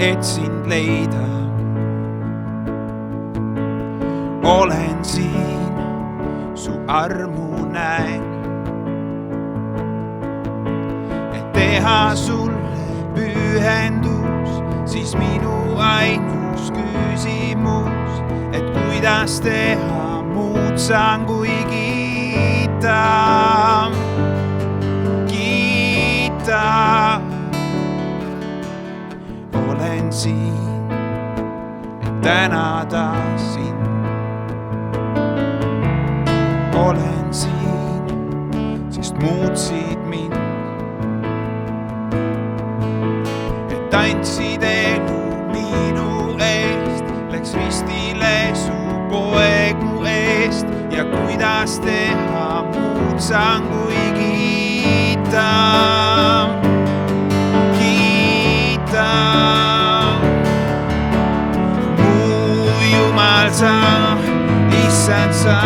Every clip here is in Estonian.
et sind leida. Olen siin, su armu näen, et teha sulle pühendus, siis minu ainus küsimus, et kuidas teha muud saan kui kiita. Olen siin, et tänada sind. Olen siin, sest muutsid mind, et andsid elu minu eest, läks ristile su poeg mu eest ja kuidas teha muud saan kui kiita. Sa, issand sa,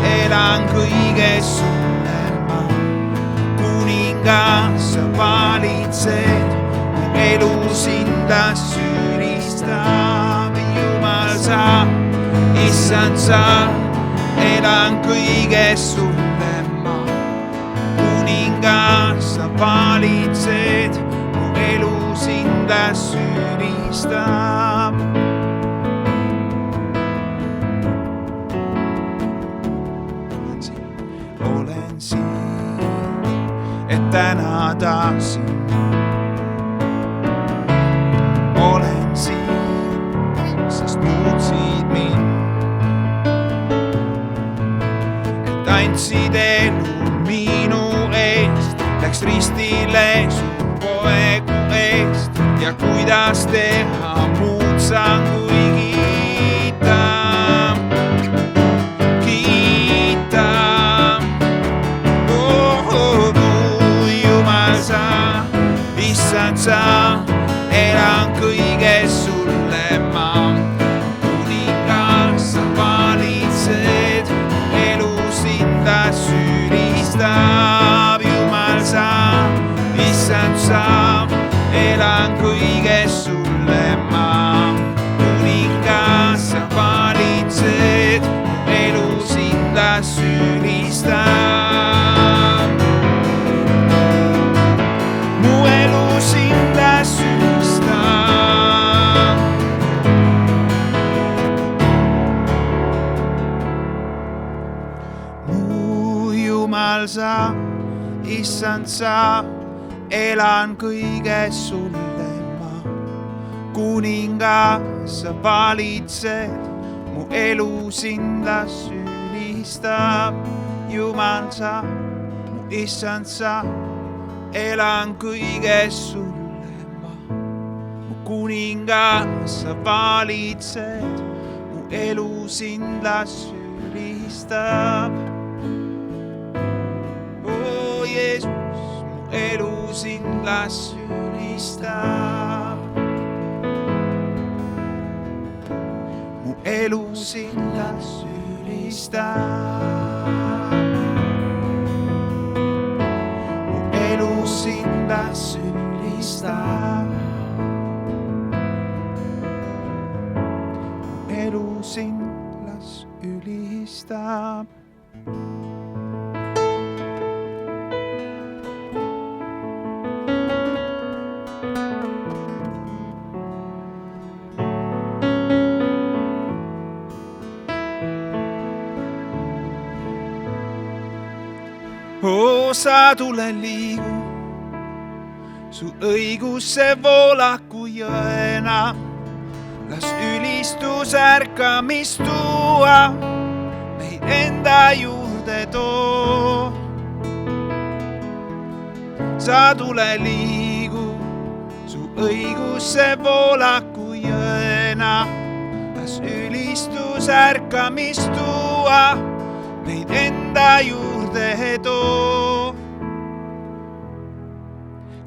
elan kõiges sulle ma. Kuningas sa valitsed, mu elu sindas ülistab. Jumal sa, issand sa, elan kõiges sulle ma. Kuningas sa valitsed, mu elu sindas ülistab. Olen siin, et tänada sind. Olen siin, sest muutsid mind, et andsid elu minu eest, läks ristile su poeg mu eest ja kuidas teha muud saan kui kiita. Sa, elan kõiges sulle ma. Kuningas sa valitsed, elu sindas ülistab. Jumal sa, issand sa, elan kõiges sulle ma. Kuningas sa valitsed, elu sindas ülistab. Jumal sa, issand sa, elan kõiges sulle ma. Kuningas sa valitsed, mu elu sindas ülistab. Jumal sa, mu issand sa, elan kõiges sulle ma. Mu kuningas sa valitsed, mu elu sindas ülistab. Jeesus, mu elu sindas ülistab. Mu elu sindas ülistab. Mu elu sindas ülistab. Mu elu sindas ülistab. Sa tule liigu, su õigus see voolaku jõena. Las ülistus ärkamist tuua, meid enda juurde too. Sa tule liigu, su õigus see voolaku jõena. Las ülistus ärkamist tuua, meid enda juurde too.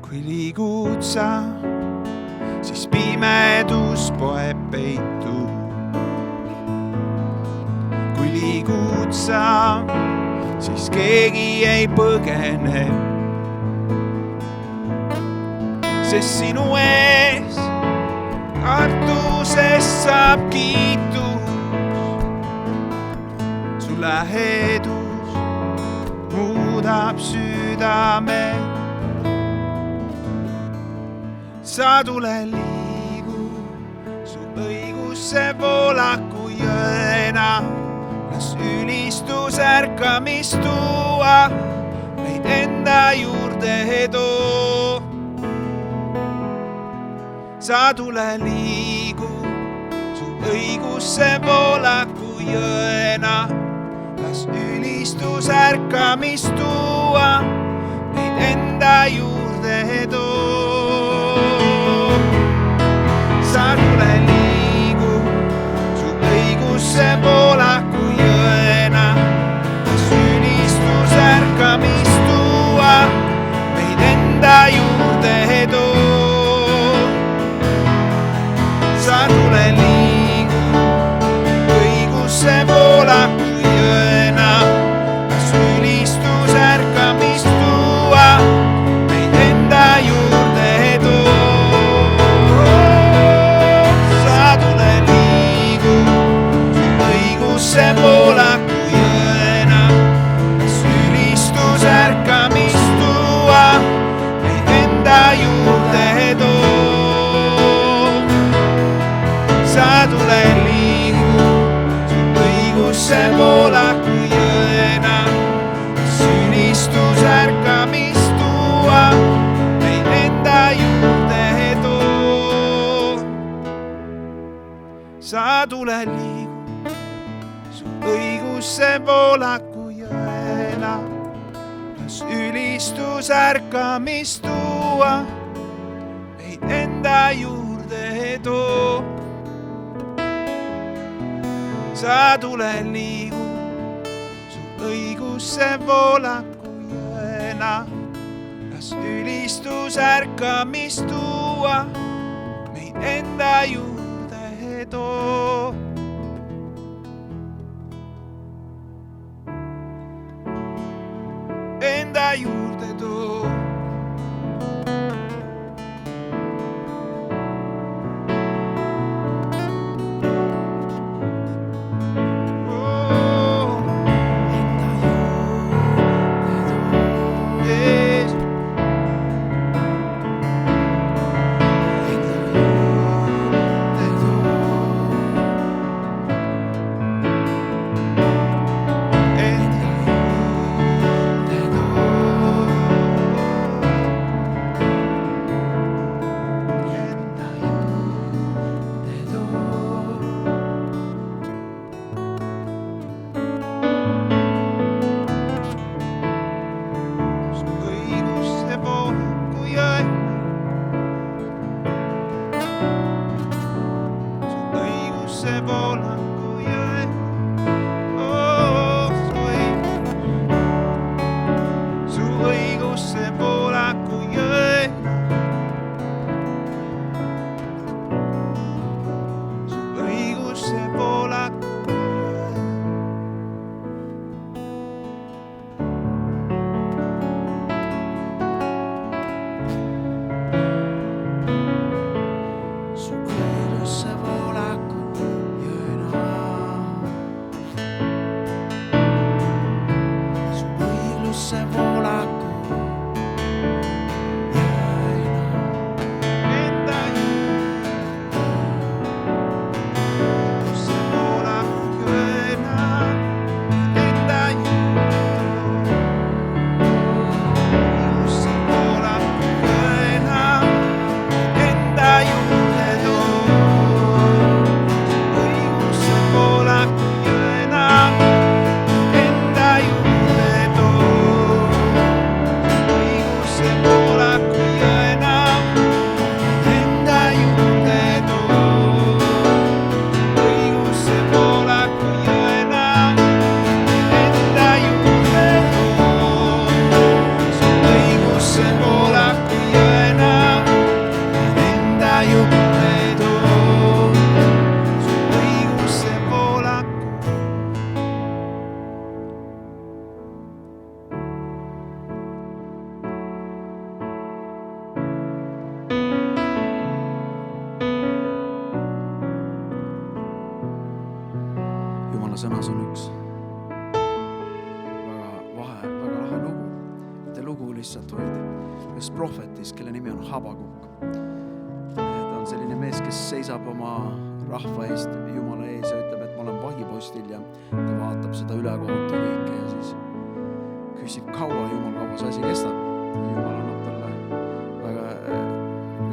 Kui liigud sa, siis pimedus poeb peitu. Kui liigud sa, siis keegi ei põgene. Sest sinu ees kartusest saab kiitus, su lähedus muudab südame. sa tule liigu, su õigus see voolaku jõena, las ülistus ärkamist tuua, meid enda juurde too. sa tule liigu, su õigus see voolaku jõena, las ülistus ärkamist tuua, meid enda juurde too. sa tule liigu, su õigus see voolaku jõena, las ülistus ärkamist tuua, meid enda juurde too. sa tule liigu, õigus see voolaku jõena, las ülistus ärkamist tuua, meid enda juurde too. sa tule liigu, õigus see voolaku jõena, las ülistus ärkamist tuua, meid enda juurde too. sa tule liigu, õigus see voolaku jõena, las ülistus ärkamist tuua, meid enda juurde too. sa tule liigu, su õigus see voolaku jõena, las ülistus ärkamist tuua, meid enda juurde too. sa tule liigu, su õigus see voolaku jõena, las ülistus ärkamist tuua, meid enda juurde too. enda juurde too. Jumala sõnas on üks väga lahe lugu. Mitte lugu lihtsalt, vaid ühes prohvetis, kelle nimi on Habakuk. Ta on selline mees, kes seisab oma rahva eest, Jumala ees ja ütleb, et ma olen vahipostil ja ta vaatab seda ülekohta kõike ja siis küsib, kaua see asi kestab. Jumal annab talle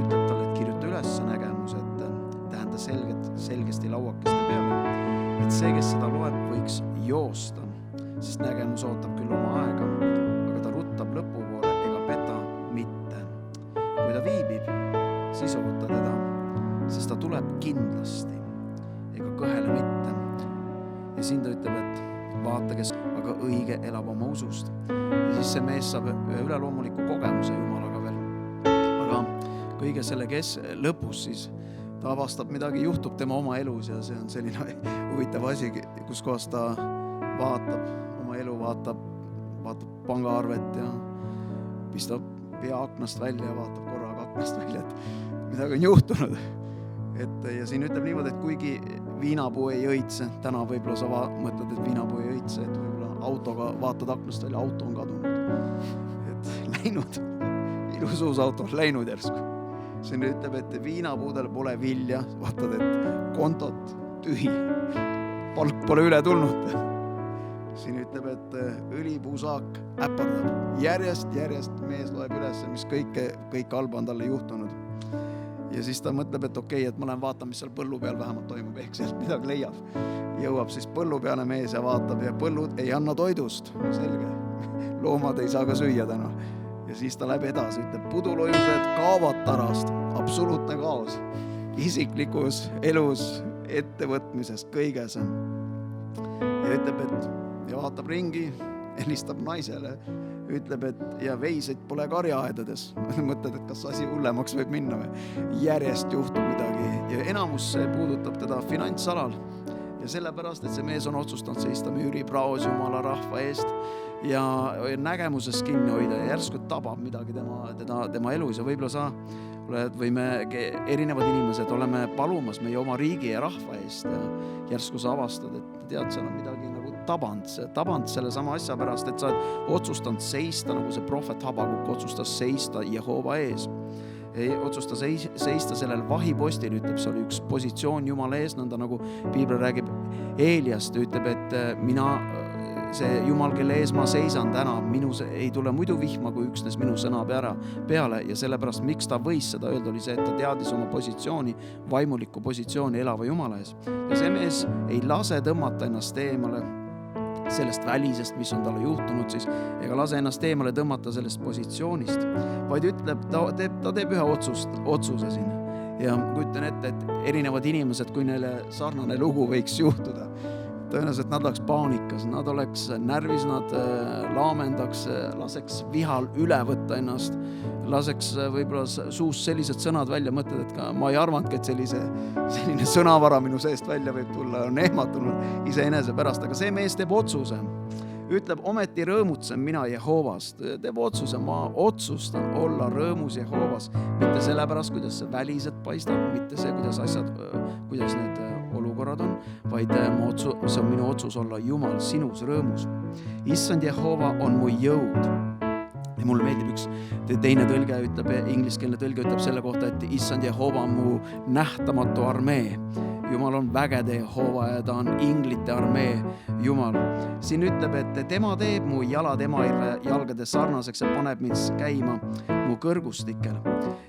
ütleb talle, et kirjuta üles nägemus, et tähenda selgesti lauakeste peale, et see, kes seda loeb, võiks joosta, sest nägemus ootab küll oma aega, aga ta ruttab lõpu poole ega peta mitte. Kui ta viibib, siis oota teda, sest ta tuleb kindlasti ega kõhele mitte. Ja siin ta ütleb, et vaata, kes aga õige elab oma usust. Ja siis see mees saab üleloomuliku kogemuse Jumalaga veel. Aga kõige selle lõpus siis ta avastab midagi, juhtub tema oma elus ja see on selline huvitav asi, kus kohas ta vaatab oma elu, vaatab pangaarvet ja pistab pea aknast välja ja vaatab korraga aknast välja, et midagi on juhtunud. Ja siin ütleb niimoodi, et kuigi viinapuu ei õitse, täna võib-olla sa mõtled, et viinapuu ei õitse, et võib-olla autoga vaatad aknast välja, auto on kadunud. Et läinud, ilus uus auto on läinud järsku. Siin ütleb, et viinapuudel pole vilja, vaatad, et kontot tühi, palk pole üle tulnud. Siin ütleb, et õlipuusaak äpardab. Järjest mees loeb üles, mis kõik halba on talle juhtunud. Ja siis ta mõtleb, et okei, et ma lähen vaatan, mis seal põllu peal vähemalt toimub, ehk sealt midagi leiab. Jõuab siis põllu peale mees ja vaatab ja põllud ei anna toidust. No selge, loomad ei saa ka süüa täna. Ja siis ta läheb edasi, ütleb, pudulojused kaovad tarast, absoluutne kaos. Isiklikus elus, ettevõtmises, kõiges. Ja ütleb, et ja vaatab ringi, helistab naisele, ütleb, et ja veiseid pole karjaaedades. Mõtled, et kas asi hullemaks võib minna või? Järjest juhtub midagi ja enamus puudutab teda finantsalal. Ja sellepärast, et see mees on otsustanud seista müüri praos Jumala rahva eest ja nägemuses kinni hoida ja järsku tabab midagi tema elus ja võib-olla sa oled või me erinevad inimesed oleme palumas meie oma riigi ja rahva eest ja järsku sa avastad, et tead, seal on midagi nagu taband selle sama asja pärast, et sa oled otsustanud seista, nagu see prohvet Habakuk otsustas seista Jehova ees. Otsusta seista sellel vahipostil, ütleb, see oli üks positsioon Jumala ees, nõnda nagu Piibel räägib Eeliast, ütleb, et see Jumal, kelle ees ma seisan täna, ei tule muidu vihma, kui üksnes minu sõna peale ja sellepärast, miks ta võis seda öelda, oli see, et ta teadis oma positsiooni, vaimulikku positsiooni elava Jumala ees. Ja see mees ei lase tõmmata ennast eemale sellest välisest, mis on talle juhtunud siis, ega lase ennast eemale tõmmata sellest positsioonist, vaid ütleb, ta teeb ühe otsuse siin. Ja kujutan ette, et erinevad inimesed, kui neile sarnane lugu võiks juhtuda, tõenäoliselt nad oleks paanikas, nad oleks närvis, nad laamendaks, laseks vihal üle võtta ennast, laseks võib-olla suust sellised sõnad välja, mõtled, et ka ma ei arvanudki, et selline sõnavara minu seest välja võib tulla, on ehmatunud iseenese pärast, aga see mees teeb otsuse. Ütleb, ometi rõõmutsen mina Jehovast, teeb otsuse, ma otsustan olla rõõmus Jehovas, mitte sellepärast, kuidas see väliselt paistab, mitte see, kuidas need olukorrad on, vaid see on minu otsus olla Jumal sinus rõõmus. Issand Jehova on mu jõud. Ja mulle meeldib üks teine tõlge ütleb, ingliskeelne tõlge ütleb selle kohta, et Issand Jehova on mu nähtamatu armee. Jumal on vägede Jehova ja ta on inglite armee Jumal. Siin ütleb, et tema teeb mu jalad ema jalgade sarnaseks ja paneb mind käima mu kõrgustikel.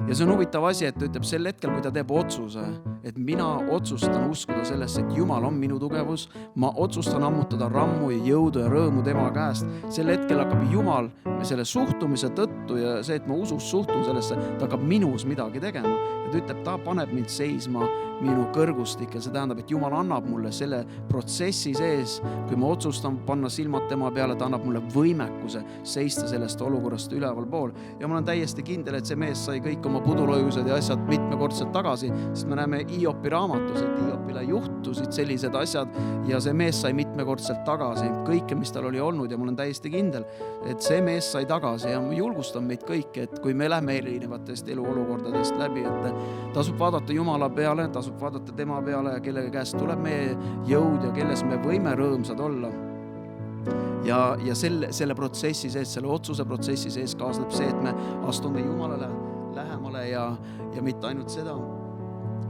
Ja see on huvitav asi, et ütleb sel hetkel, kui ta teeb otsuse, et mina otsustan uskuda sellesse, et Jumal on minu tugevus, ma otsustan ammutada rammu ja jõudu ja rõõmu tema käest. Sel hetkel hakkab Jumal selle suhtumise tõttu ja see, et ma usus suhtun sellesse, ta hakkab minus midagi tegema. Ja ta ütleb, ta paneb mind seisma minu kõrgustik ja see tähendab, et Jumal annab mulle selle protsessi sees, kui ma otsustan panna silmad tema peale, ta annab mulle võimekuse seista sellest olukorrast üleval pool. Ja ma olen täiesti kindel, et see mees sai kõik oma pudulojused ja asjad mitmekordselt tagasi, sest me näeme Hiopi raamatus, et Hiopile juhtusid sellised asjad ja see mees sai mitmekordselt tagasi kõike, mis tal oli olnud ja ma olen täiesti kindel, et see mees sai tagasi ja ma julgustan meid kõiki, et kui me lähme erinevatest eluolukordadest läbi, et tasub vaadata Jumala peale, tasub vaadata tema peale ja kelle käest tuleb meie jõud ja kelles me võime rõõmsad olla. Ja selle protsessi sees, selle otsuse protsessi sees kaasneb see, et me astume Jumalale lähemale ja mitte ainult seda,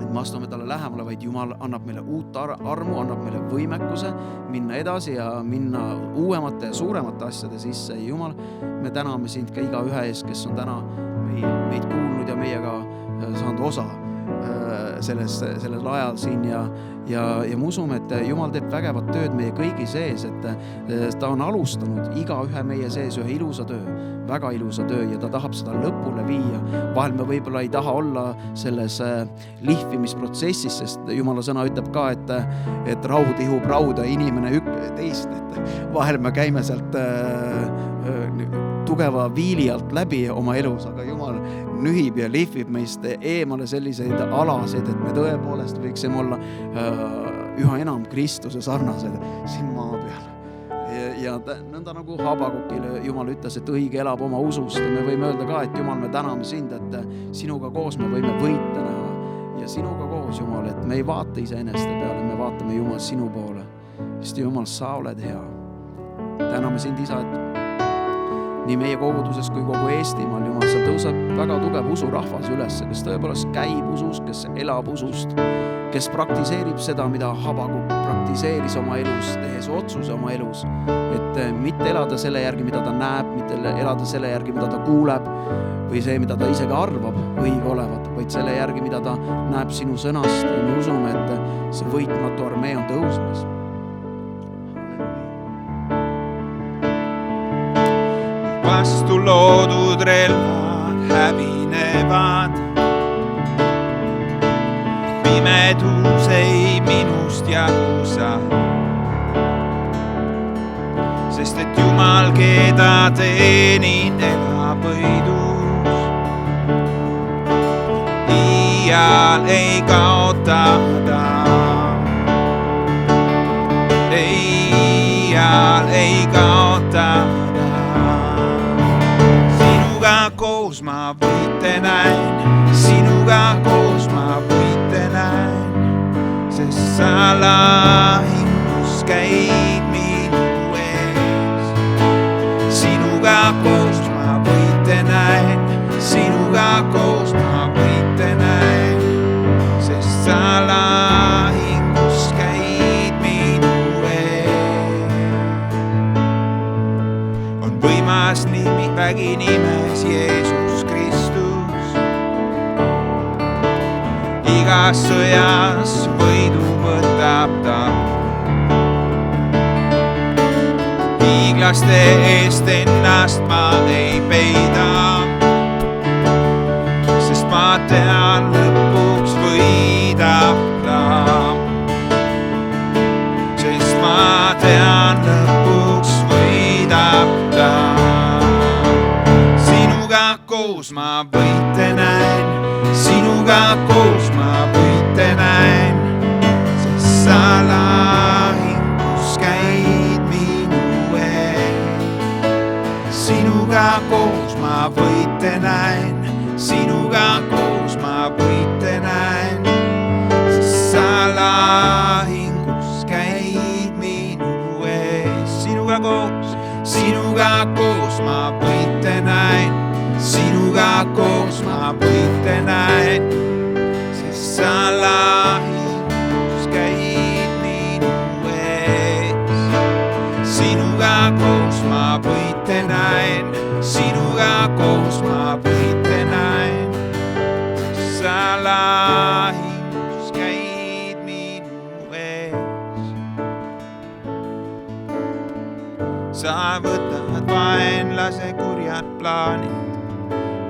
et me astume talle lähemale, vaid Jumal annab meile uut armu, annab meile võimekuse minna edasi ja minna uuemate ja suuremate asjade sisse. Jumal, me täname sind ka iga ühe ees, kes on täna meid kuulnud ja meiega saanud osa sellel ajal siin ja me usume, et Jumal teeb vägevat tööd meie kõigi sees, et ta on alustanud iga ühe meie sees ühe ilusa töö, väga ilusa töö ja ta tahab seda lõpule viia. Vahel me võib-olla ei taha olla selles lihvimisprotsessis, sest Jumala sõna ütleb ka, et raud ihub rauda inimene teist, et vahel me käime sealt tugeva viili alt läbi oma elus, aga Jumal nühib ja lihvib meist eemale selliseid alasid, et me tõepoolest võiksime olla üha enam Kristuse sarnased siin maa peal. Ja nõnda nagu Habakukile Jumal ütles, et õige elab oma usust ja me võime öelda ka, et Jumal, me täname sind, et sinuga koos me võime võita näha ja sinuga koos, Jumal, et me ei vaata iseeneste peale, me vaatame Jumal sinu poole, sest Jumal, sa oled hea. Täname sind, Isa, et nii meie koguduses kui kogu Eestimaal, Jumal, seal tõuseb väga tugev usurahvas üles, kes tõepoolest käib usus, kes elab usust, kes praktiseerib seda, mida Habakuk praktiseeris oma elus, tehes otsuse oma elus, et mitte elada selle järgi, mida ta näeb, mitte elada selle järgi, mida ta kuuleb või see, mida ta isegi arvab õige olevat, vaid selle järgi, mida ta näeb sinu sõnast ja me usume, et see võitmatu armee on tõusmas. Vastu loodud relvad hävinevad, pimedus ei minust jagusa, sest et Jumal, keda teenin, elab võidus. Iial ei kaota ta, iial ei kaota ta. Koos ma võite näin, sinuga koos ma võite näin, sest sa lahingus käid minu ees. Sinuga koos ma võite näin, sinuga koos ma võite näin, sest sa lahingus käid minu ees. On võimas nimi, vägi nimes Jeesus Kristus, igas sõjas võidu võtab ta. Hiiglaste eest ennast ma ei peida, sest ma tean, lõpuks võidab ta. Sest ma tean, lõpuks võidab ta. Koos ma võite näin, sinuga koos ma võite näin, sest sa lahingus käid minu ees. Sinuga koos ma võite näin, sinuga koos ma võite näin, sest sa lahingus käid minu ees. Sinuga koos ma võite näin, sinuga koos ma võite näin, sest sa lahingus käid minu ees. Sinuga koos ma võite näin, sinuga koos ma võite näin, sest sa lahingus käid minu ees. Sa võtad vaenlase kurjad plaanid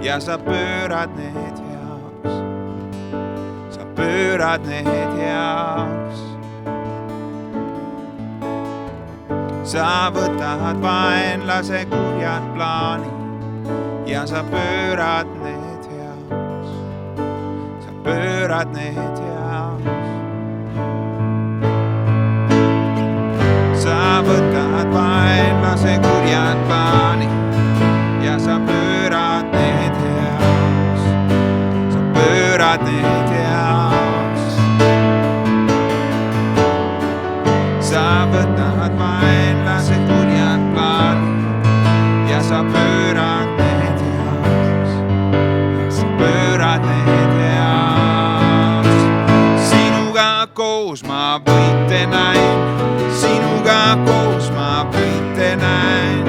ja sa pöörad need heaks, sa pöörad need heaks. Sa võtad vaenlase kurjad plaanid ja sa pöörad need heaks, sa pöörad need heaks. Sa võtad vaenlase kurjad plaanid ja sa pöörad need heaks. Sa pöörad need heaks. Sa võtad vaenlase kurjad plaanid ja sa pöörad need heaks. Sa pöörad need heaks. Sinuga koos ma võite näin, sinuga koos ma võite näin,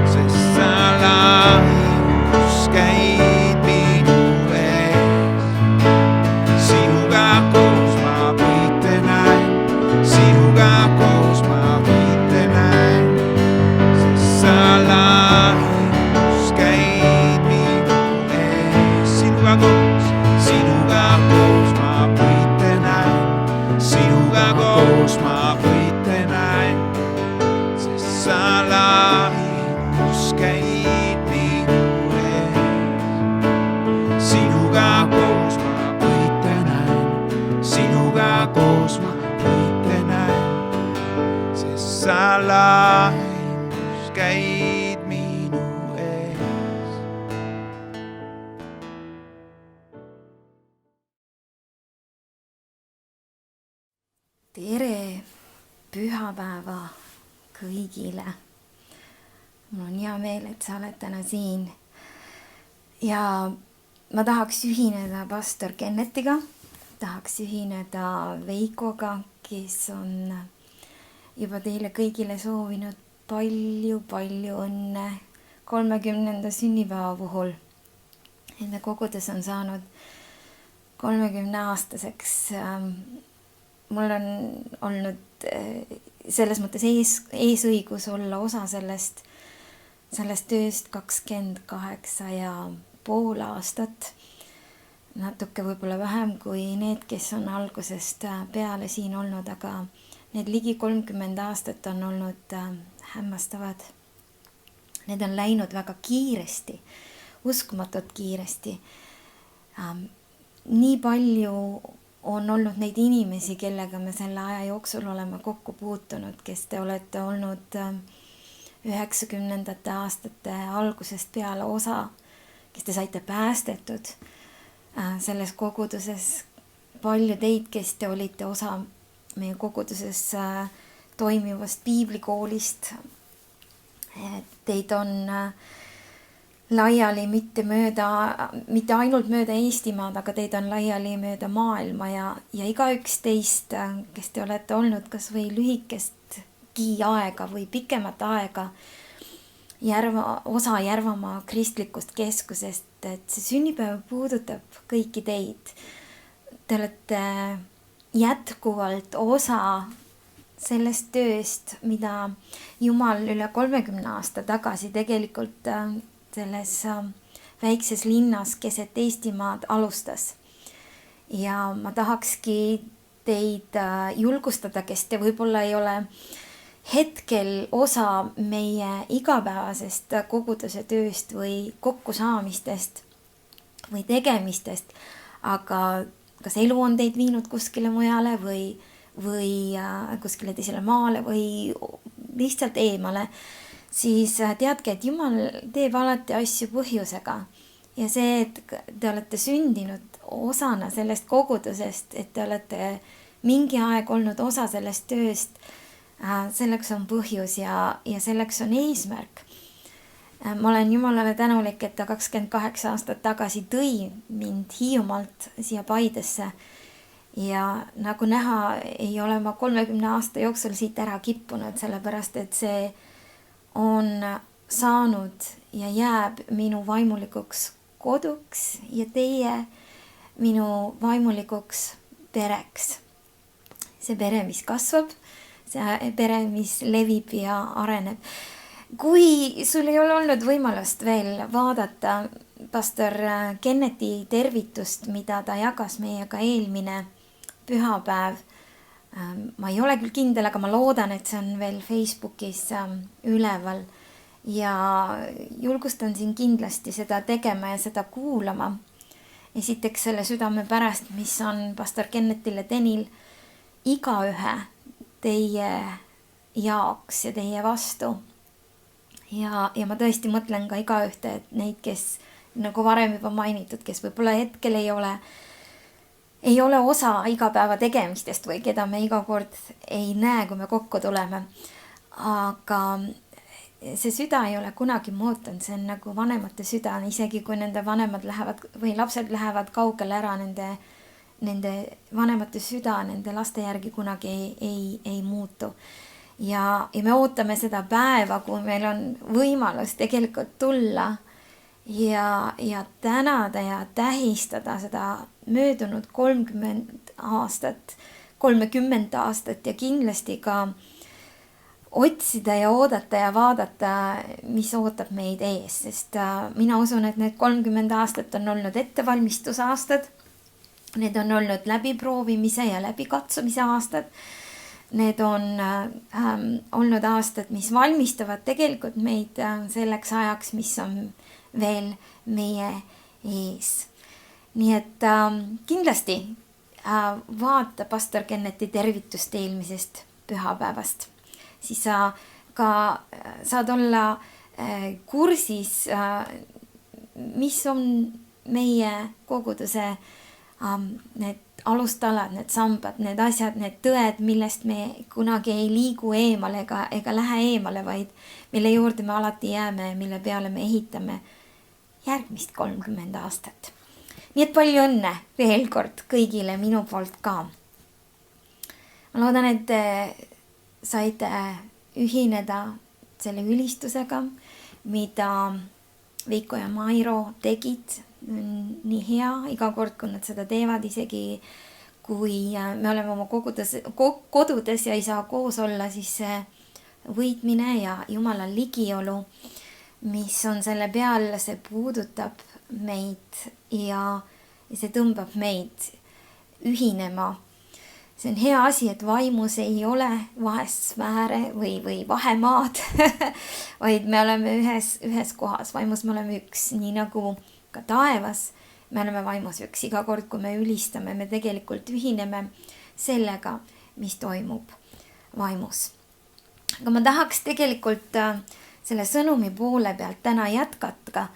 sest sa lahingus käid minu ees. Sinuga koos ma võite näin, sinuga koos ma võite näin, sest sa lahingus käid minu ees. Sinuga koos ma võite näin, sinuga koos ma võite näin, sest sa lahingus käid minu ees. Sinuga koos ma võite näin, sinuga koos ma võite näin, sest sa lahingus käid minu ees. Tere pühapäeva kõigile. Mul on hea meel, et sa oled täna siin. Ja ma tahaks ühineda pastor Kennetiga, tahaks ühineda Veikoga, kes on juba teile kõigile soovinud palju õnne 30. sünnipäeva puhul. Enne kogudes on saanud 30-aastaseks. Mul on olnud selles mõttes eesõigus olla osa sellest tööst 28,5 aastat. Natuke võib-olla vähem kui need, kes on algusest peale siin olnud, aga need ligi 30 aastat on olnud hämmastavad. Need on läinud väga kiiresti, uskumatult kiiresti. Nii palju on olnud neid inimesi, kellega me selle aja jooksul oleme kokku puutunud, kes te olete olnud 90. aastate algusest peale osa, kes te saite päästetud selles koguduses. Palju teid, kes te olite osa meie koguduses toimivast piiblikoolist. Teid on laiali mitte ainult mööda Eestimaad, aga teid on laiali mööda maailma ja igaüks teist, kes te olete olnud kas või lühikestki aega või pikemat aega osa Järvamaa kristlikust keskusest, et see sünnipäev puudutab kõiki teid. Te olete jätkuvalt osa sellest tööst, mida Jumal üle 30 aasta tagasi tegelikult selles väikses linnas keset Eestimaad alustas. Ja ma tahakski teid julgustada, kes te võib-olla ei ole hetkel osa meie igapäevasest koguduse tööst või kokkusaamistest või tegemistest, aga kas elu on teid viinud kuskile mujale või kuskile teisele maale või lihtsalt eemale, siis teadke, et Jumal teeb alati asju põhjusega. Ja see, et te olete sündinud osana sellest kogudusest, et te olete mingi aeg olnud osa sellest tööst, selleks on põhjus ja selleks on eesmärk. Ma olen Jumalale tänulik, et ta 28 aastat tagasi tõi mind Hiiumaalt siia Paidesse. Ja nagu näha, ei ole ma 30 aasta jooksul siit ära kippunud, sellepärast et see on saanud ja jääb minu vaimulikuks koduks ja teie minu vaimulikuks pereks. See pere, mis kasvab, see pere, mis levib ja areneb. Kui sul ei ole olnud võimalust veel vaadata pastor Kenneti tervitust, mida ta jagas meiega eelmine pühapäev, ma ei ole küll kindel, aga ma loodan, et see on veel Facebookis üleval ja julgustan siin kindlasti seda tegema ja seda kuulama. esiteks selle südame pärast, mis on pastor Kennetil ja Denil igaühe teie jaoks ja teie vastu. Ja ma tõesti mõtlen ka igaühte, et neid, kes nagu varem juba mainitud, kes võib-olla hetkel ei ole osa igapäeva tegemistest või keda me iga kord ei näe, kui me kokku tuleme. Aga see süda ei ole kunagi muutunud, see on nagu vanemate süda, isegi kui nende vanemad lähevad või lapsed lähevad kaugele ära, nende vanemate süda nende laste järgi kunagi ei muutu. Ja me ootame seda päeva, kui meil on võimalus tegelikult tulla ja tänada ja tähistada seda möödunud 30 aastat ja kindlasti ka otsida ja oodata ja vaadata, mis ootab meid ees, sest mina usun, et need 30 aastat on olnud ettevalmistusaastad. Need on olnud läbiproovimise ja läbikatsumise aastad. Need on olnud aastad, mis valmistavad tegelikult meid selleks ajaks, mis on veel meie ees. Nii et kindlasti vaata pastor Kenneti tervitust eelmisest pühapäevast. Siis sa ka saad olla kursis, mis on meie koguduse need alustalad, need sambad, need asjad, need tõed, millest me kunagi ei liigu eemale ega lähe eemale, vaid mille juurde me alati jääme, mille peale me ehitame järgmist 30 aastat. Nii et palju õnne veel kord kõigile minu poolt ka. Ma loodan, et saite ühineda selle ülistusega, mida Veiko ja Mairo tegid. Nii hea iga kord, kui nad seda teevad, isegi kui me oleme oma kodudes ja ei saa koos olla, siis see võitmine ja Jumala ligiolu, mis on selle peal, see puudutab meid ja see tõmbab meid ühinema. See on hea asi, et vaimus ei ole vahest sfääre või vahemaad, vaid me oleme ühes kohas. Vaimus me oleme üks, nii nagu ka taevas. Me oleme vaimus üks. Iga kord, kui me ülistame, me tegelikult ühineme sellega, mis toimub vaimus. Aga ma tahaks tegelikult selle sõnumi poole pealt täna jätkata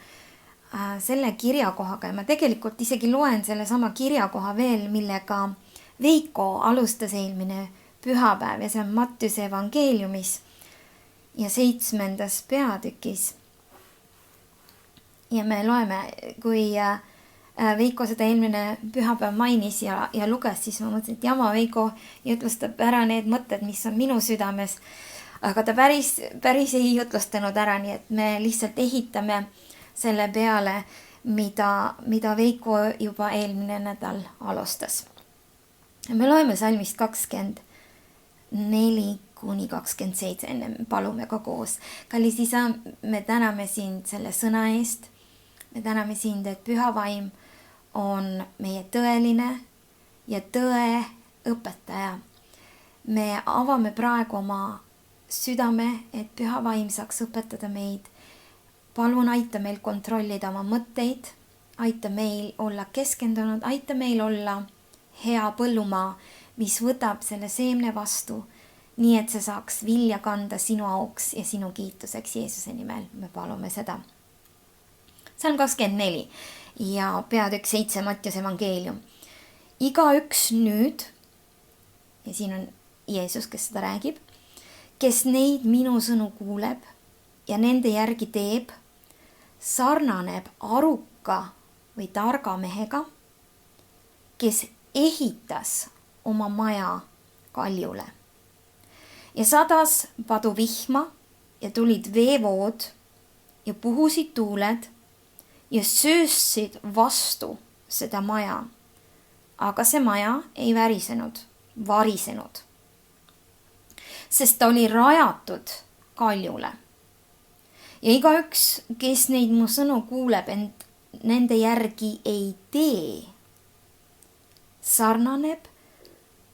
selle kirjakohaga. Ja ma tegelikult isegi loen selle sama kirjakoha veel, millega Veiko alustas eelmine pühapäev ja see on Mattiuse evangeeliumis ja 7. peatükis. Ja me loeme, kui Veiko seda eelmine pühapäev mainis ja luges, siis ma mõtlesin, et jama Veiko jutlustab ära need mõtted, mis on minu südames. Aga ta päris ei jutlustanud ära, nii et me lihtsalt ehitame selle peale, mida Veiko juba eelmine nädal alustas. Me loeme salmist 24 kuni 27, enne palume ka koos. Kallis isa, me täname sind selle sõna eest. Me täname sind, et püha vaim on meie tõeline ja tõe õpetaja. Me avame praegu oma südame, et püha vaim saaks õpetada meid. Palun aita meil kontrollida oma mõtteid, aita meil olla keskendunud, aita meil olla hea põllumaa, mis võtab selle seemne vastu, nii et see saaks vilja kanda sinu auks ja sinu kiituseks Jeesuse nimel. Me palume seda. Salm 24 ja peatükk 7 Mattiuse evangeelium. Igaüks nüüd, ja siin on Jeesus, kes seda räägib, kes neid minu sõnu kuuleb ja nende järgi teeb, sarnaneb aruka või targa mehega, kes ehitas oma maja kaljule ja sadas paduvihma ja tulid veevood ja puhusid tuuled ja söössid vastu seda maja. Aga see maja ei varisenud, sest ta oli rajatud kaljule. Ja igaüks, kes neid mu sõnu kuuleb, ent nende järgi ei tee, sarnaneb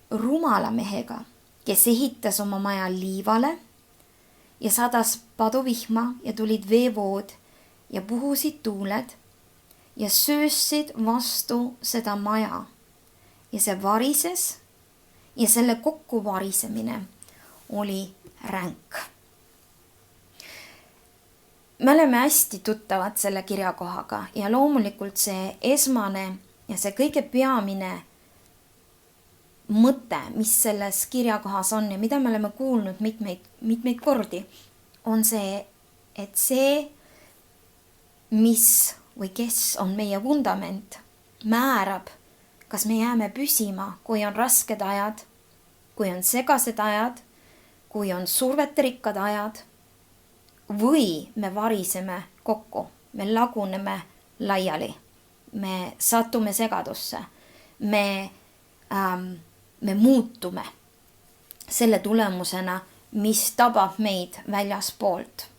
rumala mehega, kes ehitas oma maja liivale ja sadas paduvihma ja tulid veevood ja puhusid tuuled ja söössid vastu seda maja ja see varises ja selle kokkuvarisemine oli ränk. Me oleme hästi tuttavad selle kirjakohaga ja loomulikult see esmane ja see kõige peamine mõte, mis selles kirjakohas on ja mida me oleme kuulnud mitmeid kordi, on see, et see, mis või kes on meie vundament, määrab, kas me jääme püsima, kui on rasked ajad, kui on segased ajad, kui on surveterikkad ajad või me variseme kokku, me laguneme laiali, me satume segadusse, me muutume selle tulemusena, mis tabab meid väljaspoolt.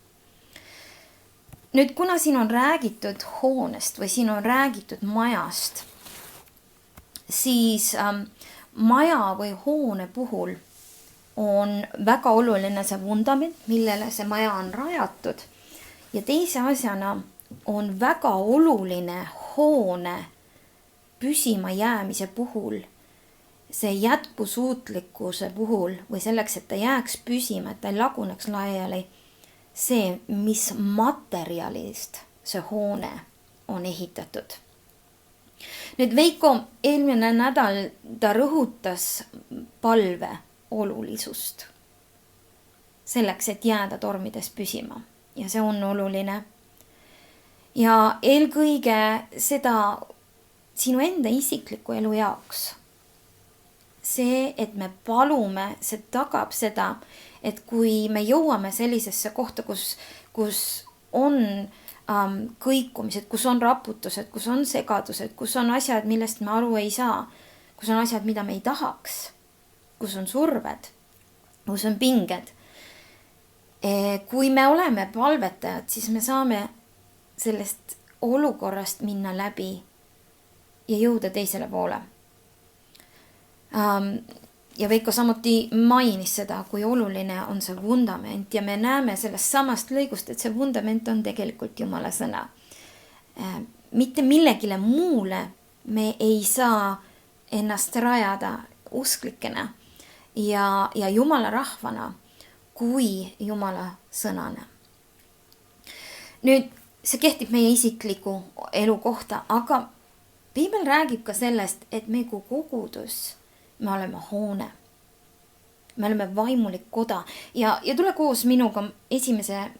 Nüüd, kuna siin on räägitud hoonest või siin on räägitud majast, siis maja või hoone puhul on väga oluline see vundament, millele see maja on rajatud. Ja teise asjana on väga oluline hoone püsima jäämise puhul, see jätkusuutlikkuse puhul või selleks, et ta jääks püsima, et ta ei laguneks laiali, see, mis materjalist see hoone on ehitatud. Nüüd Veiko eelmine nädal ta rõhutas palve olulisust selleks, et jääda tormides püsima ja see on oluline. Ja eelkõige seda sinu enda isikliku elu jaoks. See, et me palume, see tagab seda, et kui me jõuame sellisesse kohta, kus on kõikumised, kus on raputused, kus on segadused, kus on asjad, millest me aru ei saa, kus on asjad, mida me ei tahaks, kus on surved, kus on pinged. Kui me oleme palvetajad, siis me saame sellest olukorrast minna läbi ja jõuda teisele poole. Ja Veiko samuti mainis seda, kui oluline on see vundament ja me näeme sellest samast lõigust, et see vundament on tegelikult Jumala sõna. Mitte millegile muule me ei saa ennast rajada usklikena ja Jumala rahvana kui Jumala sõnana. Nüüd, see kehtib meie isikliku elu kohta, aga Piibel räägib ka sellest, et me kui kogudus, me oleme hoone. Me oleme vaimulik koda ja tule koos minuga esimese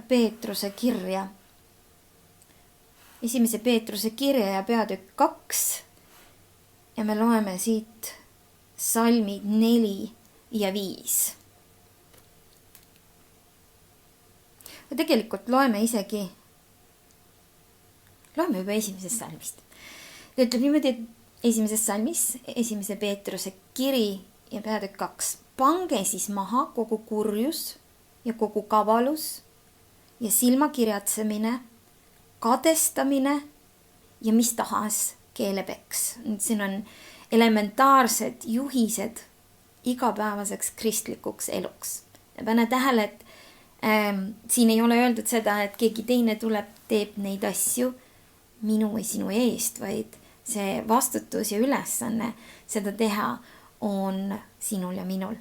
Peetruse kirja. Esimese Peetruse kirja ja peatükk 2 ja me loeme siit salmid 4 ja 5. Ja tegelikult loeme juba esimesest salmist. Ta ütleb niimoodi, et esimeses salmis, esimese Peetruse kiri ja peatükk 2. Pange siis maha kogu kurjus ja kogu kavalus ja silmakirjatsemine, kadestamine ja mis tahas keelepeks. Siin on elementaarsed juhised igapäevaseks kristlikuks eluks. Ja pane tähele, et siin ei ole öeldud seda, et keegi teine tuleb, teeb neid asju minu või sinu eest, vaid see vastutus ja ülesanne seda teha on sinul ja minul.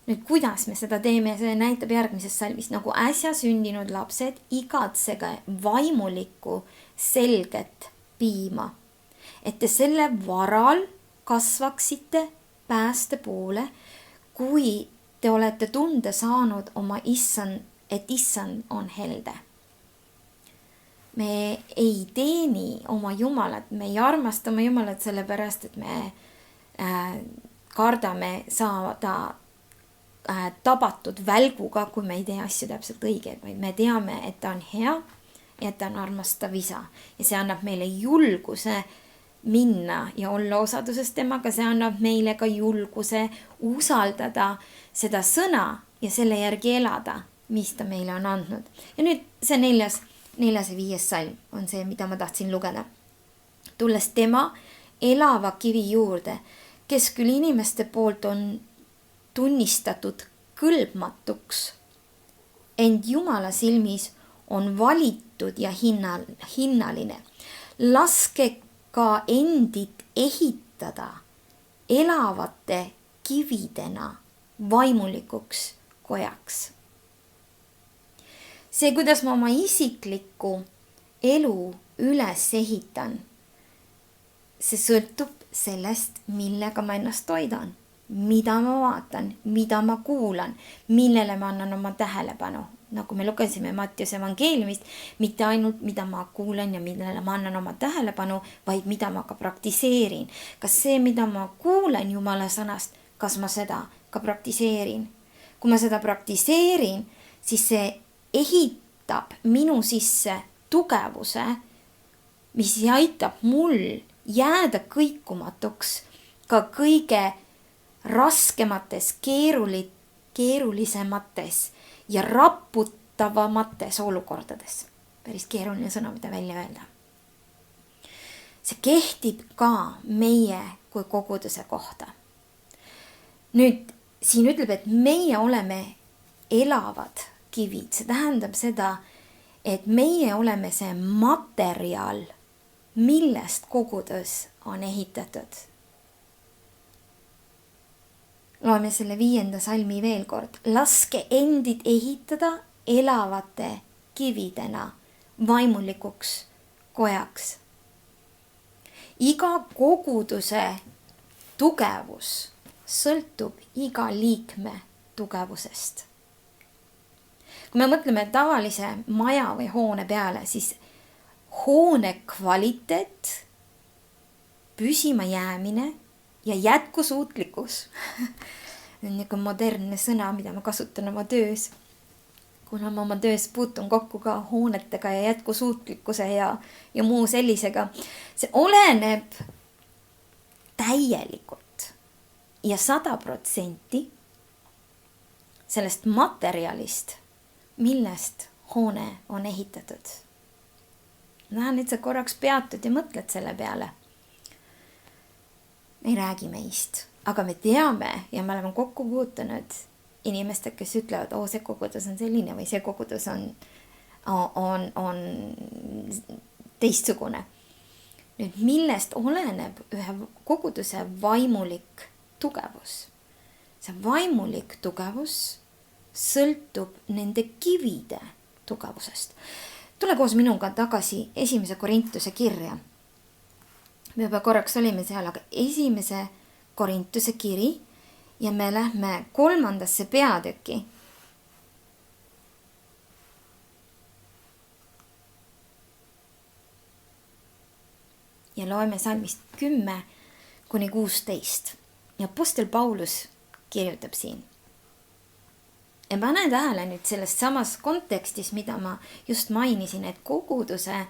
Nüüd, kuidas me seda teeme, see näitab järgmises salmis, nagu äsja sündinud lapsed igatsege vaimulikku selget piima, et te selle varal kasvaksite pääste poole, kui te olete tunde saanud oma et issand on helde. Me ei teeni oma Jumalat, me ei armasta oma Jumalat sellepärast, et me kardame saada tabatud välguga, kui me ei tee asju täpselt õigeid, vaid me teame, et ta on hea ja et ta on armastav isa. Ja see annab meile julguse minna ja olla osaduses temaga, see annab meile ka julguse usaldada seda sõna ja selle järgi elada, mis ta meile on andnud. Ja nüüd see 4. ja 5. salm on see, mida ma tahtsin lugeda. Tulles tema elava kivi juurde, kes küll inimeste poolt on tunnistatud kõlbmatuks, ent Jumala silmis on valitud ja hinnaline. Laske ka endid ehitada elavate kividena vaimulikuks kojaks. See, kuidas ma oma isiklikku elu üles ehitan, see sõltub sellest, millega ma ennast toidan, mida ma vaatan, mida ma kuulan, millele ma annan oma tähelepanu. Nagu me lugesime Mattiuse evangeeliumist, mitte ainult mida ma kuulen ja millele ma annan oma tähelepanu, vaid mida ma ka praktiseerin. Kas see, mida ma kuulen Jumala sõnast, kas ma seda ka praktiseerin? Kui ma seda praktiseerin, siis see ehitab minu sisse tugevuse, mis aitab mul jääda kõikumatuks ka kõige raskemates, keerulisemates ja raputavamates olukordades. Päris keeruline sõna, mida välja öelda. See kehtib ka meie kui koguduse kohta. Nüüd siin ütleb, et meie oleme elavad kivid. See tähendab seda, et meie oleme see materjal, millest kogudus on ehitatud. Loeme selle 5. salmi veel kord. Laske endid ehitada elavate kividena vaimulikuks kojaks. Iga koguduse tugevus sõltub iga liikme tugevusest. Kui me mõtleme tavalise maja või hoone peale, siis hoone kvaliteet, püsima jäämine ja jätkusuutlikkus on niisugune modernne sõna, mida ma kasutan oma töös. Kuna ma oma töös puutun kokku ka hoonetega ja jätkusuutlikkuse ja muu sellisega. See oleneb täielikult ja 100% sellest materjalist, millest hoone on ehitatud. Näen, et sa korraks peatud ja mõtled selle peale. Me ei räägi meist, aga me teame ja me oleme kokku puutunud inimestega, kes ütlevad, see kogudus on selline või see kogudus on teistsugune. Nüüd, millest oleneb ühe koguduse vaimulik tugevus? See vaimulik tugevus sõltub nende kivide tugevusest. Tule koos minuga tagasi 1. Korintuse kirja. Me juba korraks olime seal, aga 1. Korintuse kiri ja me lähme 3. peatüki. Ja loeme salmist 10-16. Ja apostel Paulus kirjutab siin. Ja pane tähele nüüd sellest samas kontekstis, mida ma just mainisin, et koguduse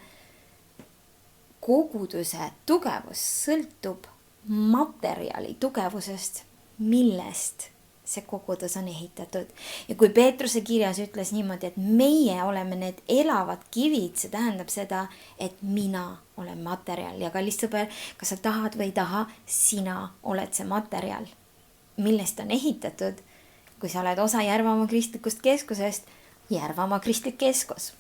tugevus sõltub materjali tugevusest, millest see kogudus on ehitatud. Ja kui Peetruse kirjas ütles niimoodi, et meie oleme need elavad kivid, see tähendab seda, et mina olen materjal. Ja kallis sõber, kas sa tahad või ei taha, sina oled see materjal, millest on ehitatud. Kui sa oled osa Järvamaa kristlikust keskusest, Järvamaa kristlik keskus.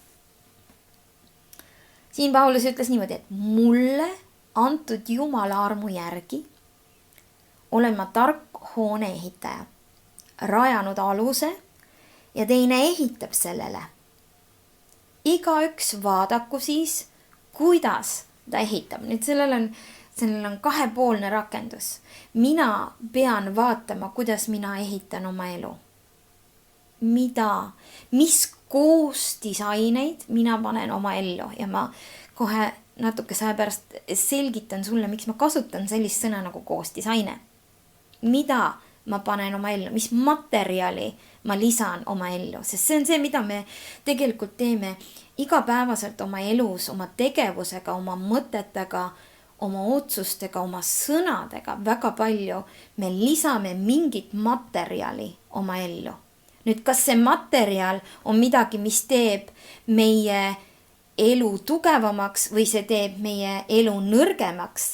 Siin Paulus ütles niimoodi, et mulle antud Jumala armu järgi olen ma tark hoone ehitaja, rajanud aluse ja teine ehitab sellele. Igaüks vaadaku siis, kuidas ta ehitab. Nüüd sellel on kahepoolne rakendus. Mina pean vaatama, kuidas mina ehitan oma elu. Mis koostisaineid mina panen oma ellu ja ma kohe natuke aja pärast selgitan sulle, miks ma kasutan sellist sõna nagu koostisaine. Mida ma panen oma ellu, mis materjali ma lisan oma ellu, sest see on see, mida me tegelikult teeme igapäevaselt oma elus, oma tegevusega, oma mõtetega, oma otsustega, oma sõnadega väga palju. Me lisame mingit materjali oma ellu. Nüüd, kas see materjal on midagi, mis teeb meie elu tugevamaks või see teeb meie elu nõrgemaks?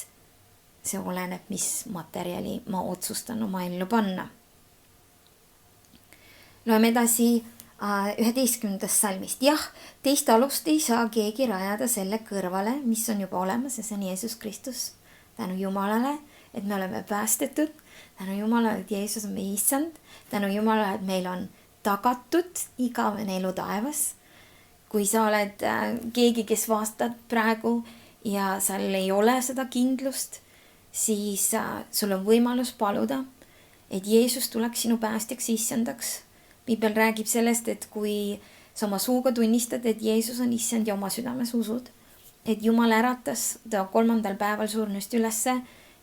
See oleneb, mis materjali ma otsustan oma ellu panna. Loeme edasi 11. salmist. Jah, teist alust ei saa keegi rajada selle kõrvale, mis on juba olemas ja see on Jeesus Kristus. Tänu Jumalale, et me oleme päästetud. Tänu Jumalale, et Jeesus on meie issand. Tänu Jumalale, et meil on tagatud igavene elu taevas. Kui sa oled keegi, kes vaastad praegu ja seal ei ole seda kindlust, siis sul on võimalus paluda, et Jeesus tuleks sinu päästjaks issandaks. Piibel räägib sellest, et kui sa oma suuga tunnistad, et Jeesus on issand ja oma südames usud, et Jumal äratas ta 3. päeval surnust ülesse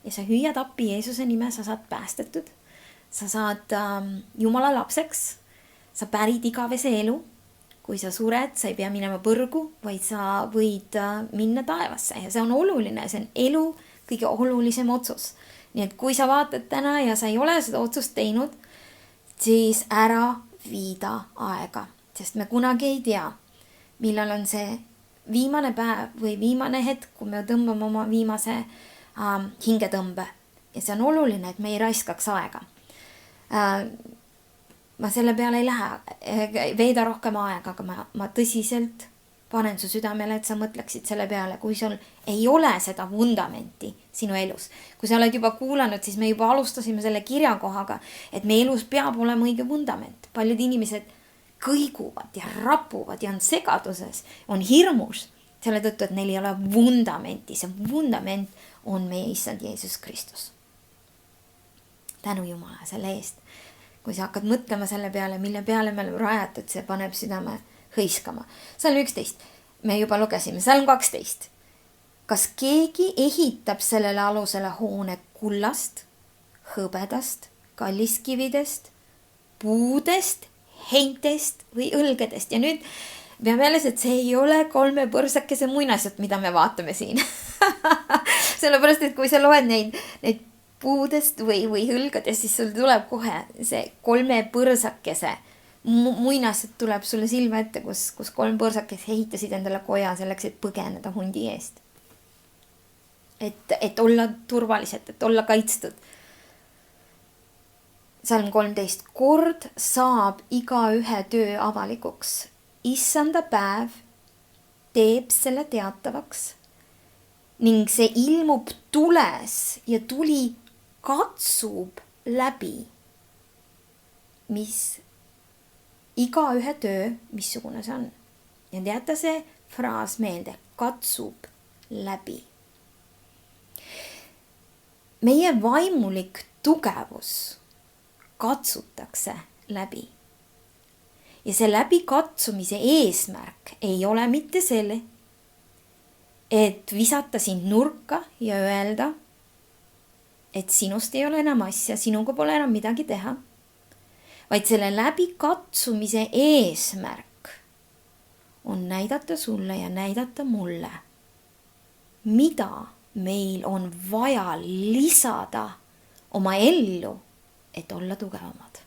ja sa hüüad appi Jeesuse nime, sa saad päästetud. Sa saad Jumala lapseks, sa pärid igavese elu. Kui sa sured, sa ei pea minema põrgu, vaid sa võid minna taevasse ja see on oluline, see on elu kõige olulisem otsus. Nii et kui sa vaatad täna ja sa ei ole seda otsust teinud, siis ära viida aega, sest me kunagi ei tea, millal on see viimane päev või viimane hetk, kui me tõmbame oma viimase hingetõmbe. Ja see on oluline, et me ei raiskaks aega. Ma selle peale ei lähe, veeda rohkem aega, aga ma tõsiselt panen su südamele, et sa mõtleksid selle peale, kui sul ei ole seda vundamenti sinu elus. Kui sa oled juba kuulanud, siis me juba alustasime selle kirjakohaga, et meie elus peab olema õige vundament. Paljud inimesed kõiguvad ja rapuvad ja on segaduses, on hirmus selle tõttu, et neil ei ole vundamenti. See vundament on meie issand Jeesus Kristus. Tänu Jumala selle eest. Kui sa hakkad mõtlema selle peale, mille peale me oleme rajatud, see paneb südame hõiskama. Salm 11, me juba lugesime, salm 12. Kas keegi ehitab sellele alusele hoone kullast, hõbedast, kalliskividest, puudest, heintest või õlgedest? Ja nüüd peame meeles, et see ei ole 3 põrsakese muinasjutt, mida me vaatame siin. Sellepärast, et kui sa loed neid puudest või õlgadest, siis sul tuleb kohe see 3 põrsakese muinasjutt tuleb sulle silma ette, kus 3 põrsakest ehitasid endale koja selleks, et põgeneda hundi eest. Et olla turvaliselt, et olla kaitstud. Salm 13. Kord saab igaühe töö avalikuks. Issanda päev teeb selle teatavaks ning see ilmub tules ja tuli katsub läbi, mis igaühe töö, missugune see on. Ja teata see fraas meelde, katsub läbi. Meie vaimulik tugevus katsutakse läbi. Ja see läbikatsumise eesmärk ei ole mitte selle, et visata sind nurka ja öelda, et sinust ei ole enam asja, sinuga pole enam midagi teha, vaid selle läbikatsumise eesmärk on näidata sulle ja näidata mulle, mida meil on vaja lisada oma ellu, et olla tugevamad.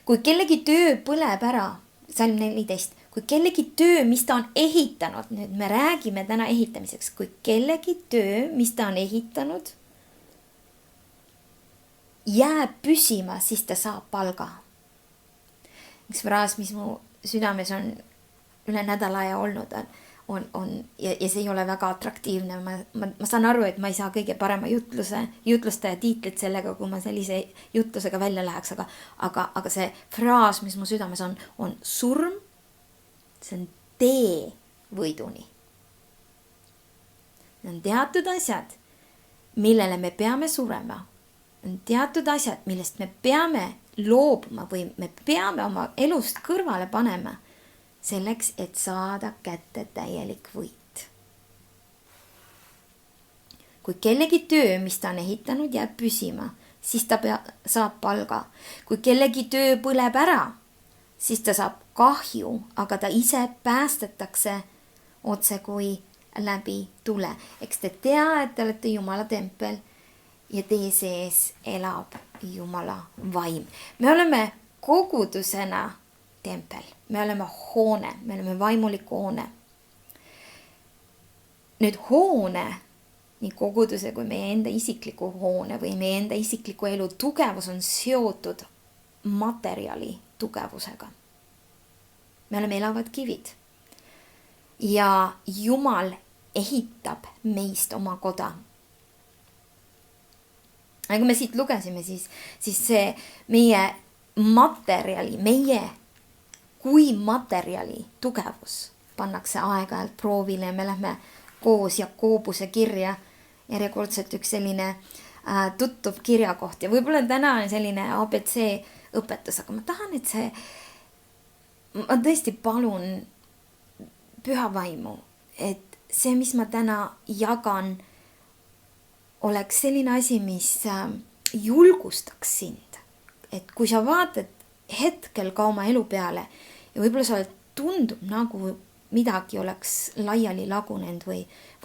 Kui kellegi töö põleb ära, salm 14, kui kellegi töö, mis ta on ehitanud, nüüd me räägime täna ehitamiseks, kui kellegi töö, mis ta on ehitanud, jääb püsima, siis ta saab palga. Üks fraas, mis mu südames on üle nädala aja olnud, ja see ei ole väga atraktiivne. Ma saan aru, et ma ei saa kõige parema jutlustaja tiitlit sellega, kui ma sellise jutlusega välja läheks, aga see fraas, mis mu südames on surm, see on tee võiduni. Need on teatud asjad, millele me peame surema. On teatud asjad, millest me peame loobuma või me peame oma elust kõrvale panema selleks, et saada kätte täielik võit. Kui kellegi töö, mis ta on ehitanud, jääb püsima, siis ta saab palga. Kui kellegi töö põleb ära, siis ta saab kahju, aga ta ise päästetakse otse kui läbi tule. Eks te tea, et te olete Jumala tempel ja teie sees elab Jumala vaim. Me oleme kogudusena tempel. Me oleme hoone, me oleme vaimulik hoone. Nüüd hoone, nii koguduse kui meie enda isikliku hoone või meie enda isikliku elu tugevus on seotud materjali tugevusega. Me oleme elavad kivid. Ja Jumal ehitab meist oma koda. Ja kui me siit lugesime, siis see meie materjali, meie kui materjali tugevus pannakse aeg-ajalt proovile ja me lähme koos Jakobuse kirja, järjekordselt üks selline tuttuv kirjakoht ja võib-olla täna on selline ABC õpetus, aga ma tahan, et ma tõesti palun Püha Vaimu, et see, mis ma täna jagan, oleks selline asi, mis julgustaks sind. Et kui sa vaatad hetkel ka oma elu peale ja võib-olla sa tundub nagu midagi oleks laiali lagunenud või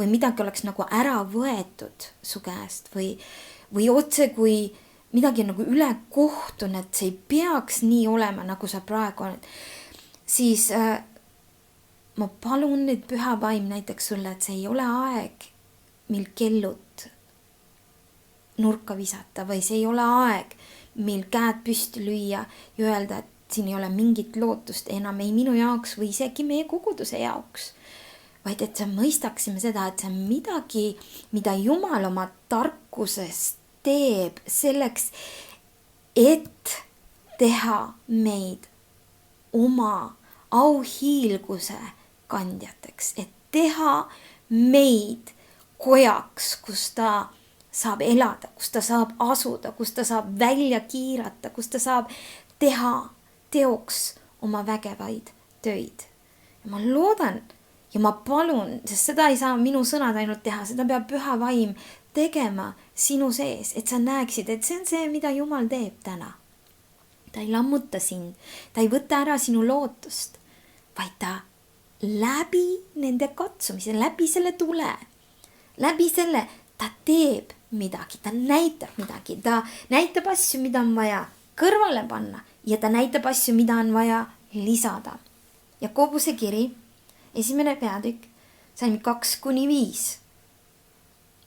midagi oleks nagu ära võetud su käest või otse kui midagi on nagu üle kohtun, et see ei peaks nii olema, nagu sa praegu oled, siis ma palun nüüd Püha Vaim näiteks sulle, et see ei ole aeg, mil kellud nurka visata või see ei ole aeg, mil käed püsti lüüa ja öelda, et siin ei ole mingit lootust enam ei minu jaoks või isegi meie koguduse jaoks. Vaid et sa mõistaksime seda, et see on midagi, mida Jumal oma tarkusest teeb selleks, et teha meid oma auhiilguse kandjateks, et teha meid kojaks, kus ta saab elada, kus ta saab asuda, kus ta saab välja kiirata, kus ta saab teha teoks oma vägevaid töid. Ja ma loodan ja ma palun, sest seda ei saa minu sõnad ainult teha, seda peab Püha Vaim tegema sinu sees, et sa näeksid, et see on see, mida Jumal teeb täna. Ta ei lammuta sind, ta ei võta ära sinu lootust, vaid ta läbi nende katsumise, läbi selle tule, läbi selle ta teeb midagi, ta näitab midagi, ta näitab asju, mida on vaja kõrvale panna ja ta näitab asju, mida on vaja lisada. Jakobuse kiri, 1. peatükk, salmid 2-5.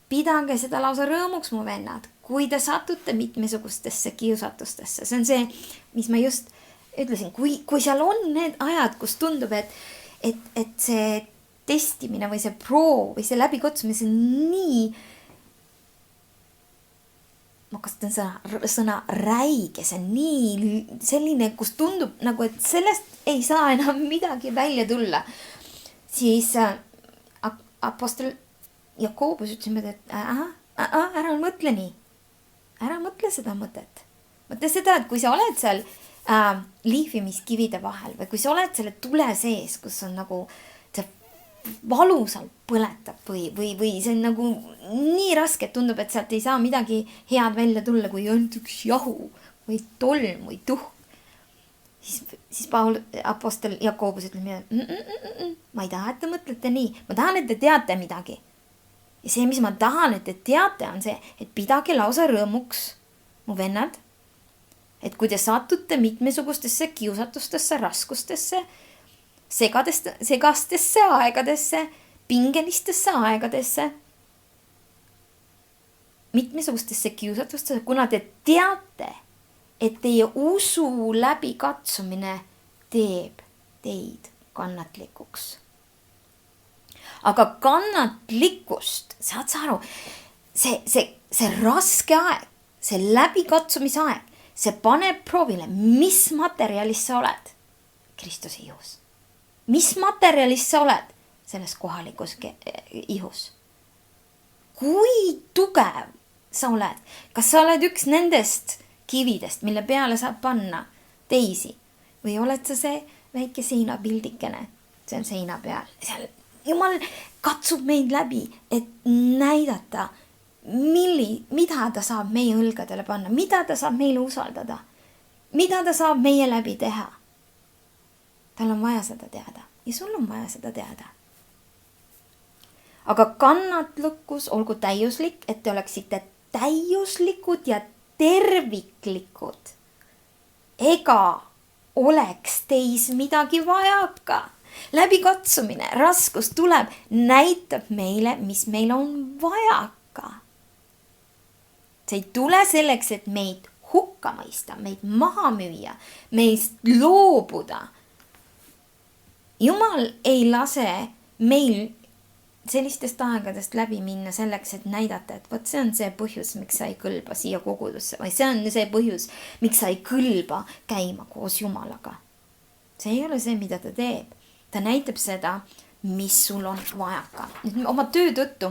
Pidage seda lausa rõõmuks, mu vennad, kui te satute mitmesugustesse kiusatustesse. See on see, mis ma just ütlesin, kui seal on need ajad, kus tundub, et see testimine või see proov või see läbikutsumine, see on nii, ma kasutan sõna räige, see on nii selline, kus tundub nagu, et sellest ei saa enam midagi välja tulla. Siis apostel Jakobus ütlesime, et ära mõtle nii. Ära mõtle seda mõtet. Mõtle seda, et kui sa oled seal liifimiskivide vahel või kui sa oled selle tule sees, kus on nagu see valusalt põletab või see on nagu nii raske, et tundub, et sealt ei saa midagi head välja tulla, kui on üks jahu või tolm või tuhk. Siis apostel Jakobus ütleb, ma ei taha, et te mõtlete nii. Ma tahan, et te teate midagi. Ja see, mis ma tahan, et te teate, on see, et pidage lausa rõõmuks, mu vennad, et kui te satute mitmesugustesse kiusatustesse, raskustesse, segastesse aegadesse, pingelistesse aegadesse, mitmesugustesse kiusatustesse, kuna te teate, et teie usu läbikatsumine teeb teid kannatlikuks. Aga kannatlikkust, saad sa aru, see raske aeg, see läbikatsumise aeg, see paneb proovile, mis materjalist sa oled Kristuse ihus. Mis materjalist sa oled selles kohalikus ihus? Kui tugev sa oled? Kas sa oled üks nendest kividest, mille peale saab panna teisi? Või oled sa see väike seinapildikene? See on seina peal. Seal Jumal katsub meid läbi, et näidata, mida ta saab meie õlgadele panna, mida ta saab meile usaldada, mida ta saab meie läbi teha. Tal on vaja seda teada ja sul on vaja seda teada. Aga kannatlikkus olgu täiuslik, et te oleksite täiuslikud ja terviklikud. Ega oleks teis midagi vajaka. Läbikatsumine, raskus tuleb, näitab meile, mis meil on vajaka. See ei tule selleks, et meid hukka mõista, meid maha müüa, meist loobuda. Jumal ei lase meil sellistest aegadest läbi minna selleks, et näidata, et vot see on see põhjus, miks sa ei kõlba siia kogudusse või see on see põhjus, miks sa ei kõlba käima koos Jumalaga. See ei ole see, mida ta teeb. Ta näitab seda, mis sul on vajaka. Nüüd oma töö tõttu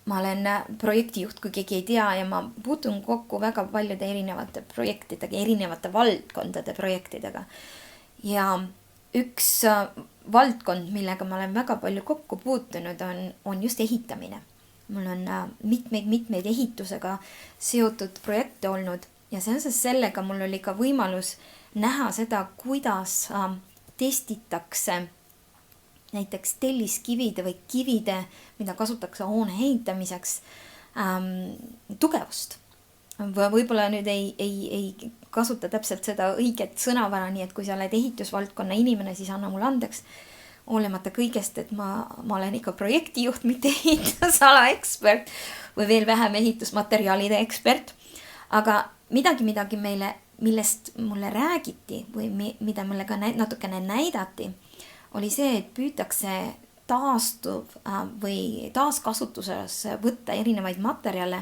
ma olen projektijuht, kui keegi ei tea, ja ma puutun kokku väga paljude erinevate projektidega, erinevate valdkondade projektidega. Ja üks valdkond, millega ma olen väga palju kokku puutunud, on just ehitamine. Mul on mitmeid ehitusega seotud projekte olnud ja seoses sellega mul oli ka võimalus näha seda, kuidas testitakse näiteks telliskivide või kivide, mida kasutatakse hoone ehitamiseks, tugevust. Võib-olla nüüd ei kasuta täpselt seda õiget sõnavara, nii et kui sa oled ehitusvaldkonna inimene, siis anna mulle andeks. Olemata kõigest, et ma olen ikka projektijuht, mitte ehitusala ekspert või veel vähem ehitusmaterjalide ekspert. Aga midagi meile, millest mulle räägiti või mida mulle ka natukene näidati, oli see, et püütakse taastuv või taaskasutuses võtta erinevaid materjale,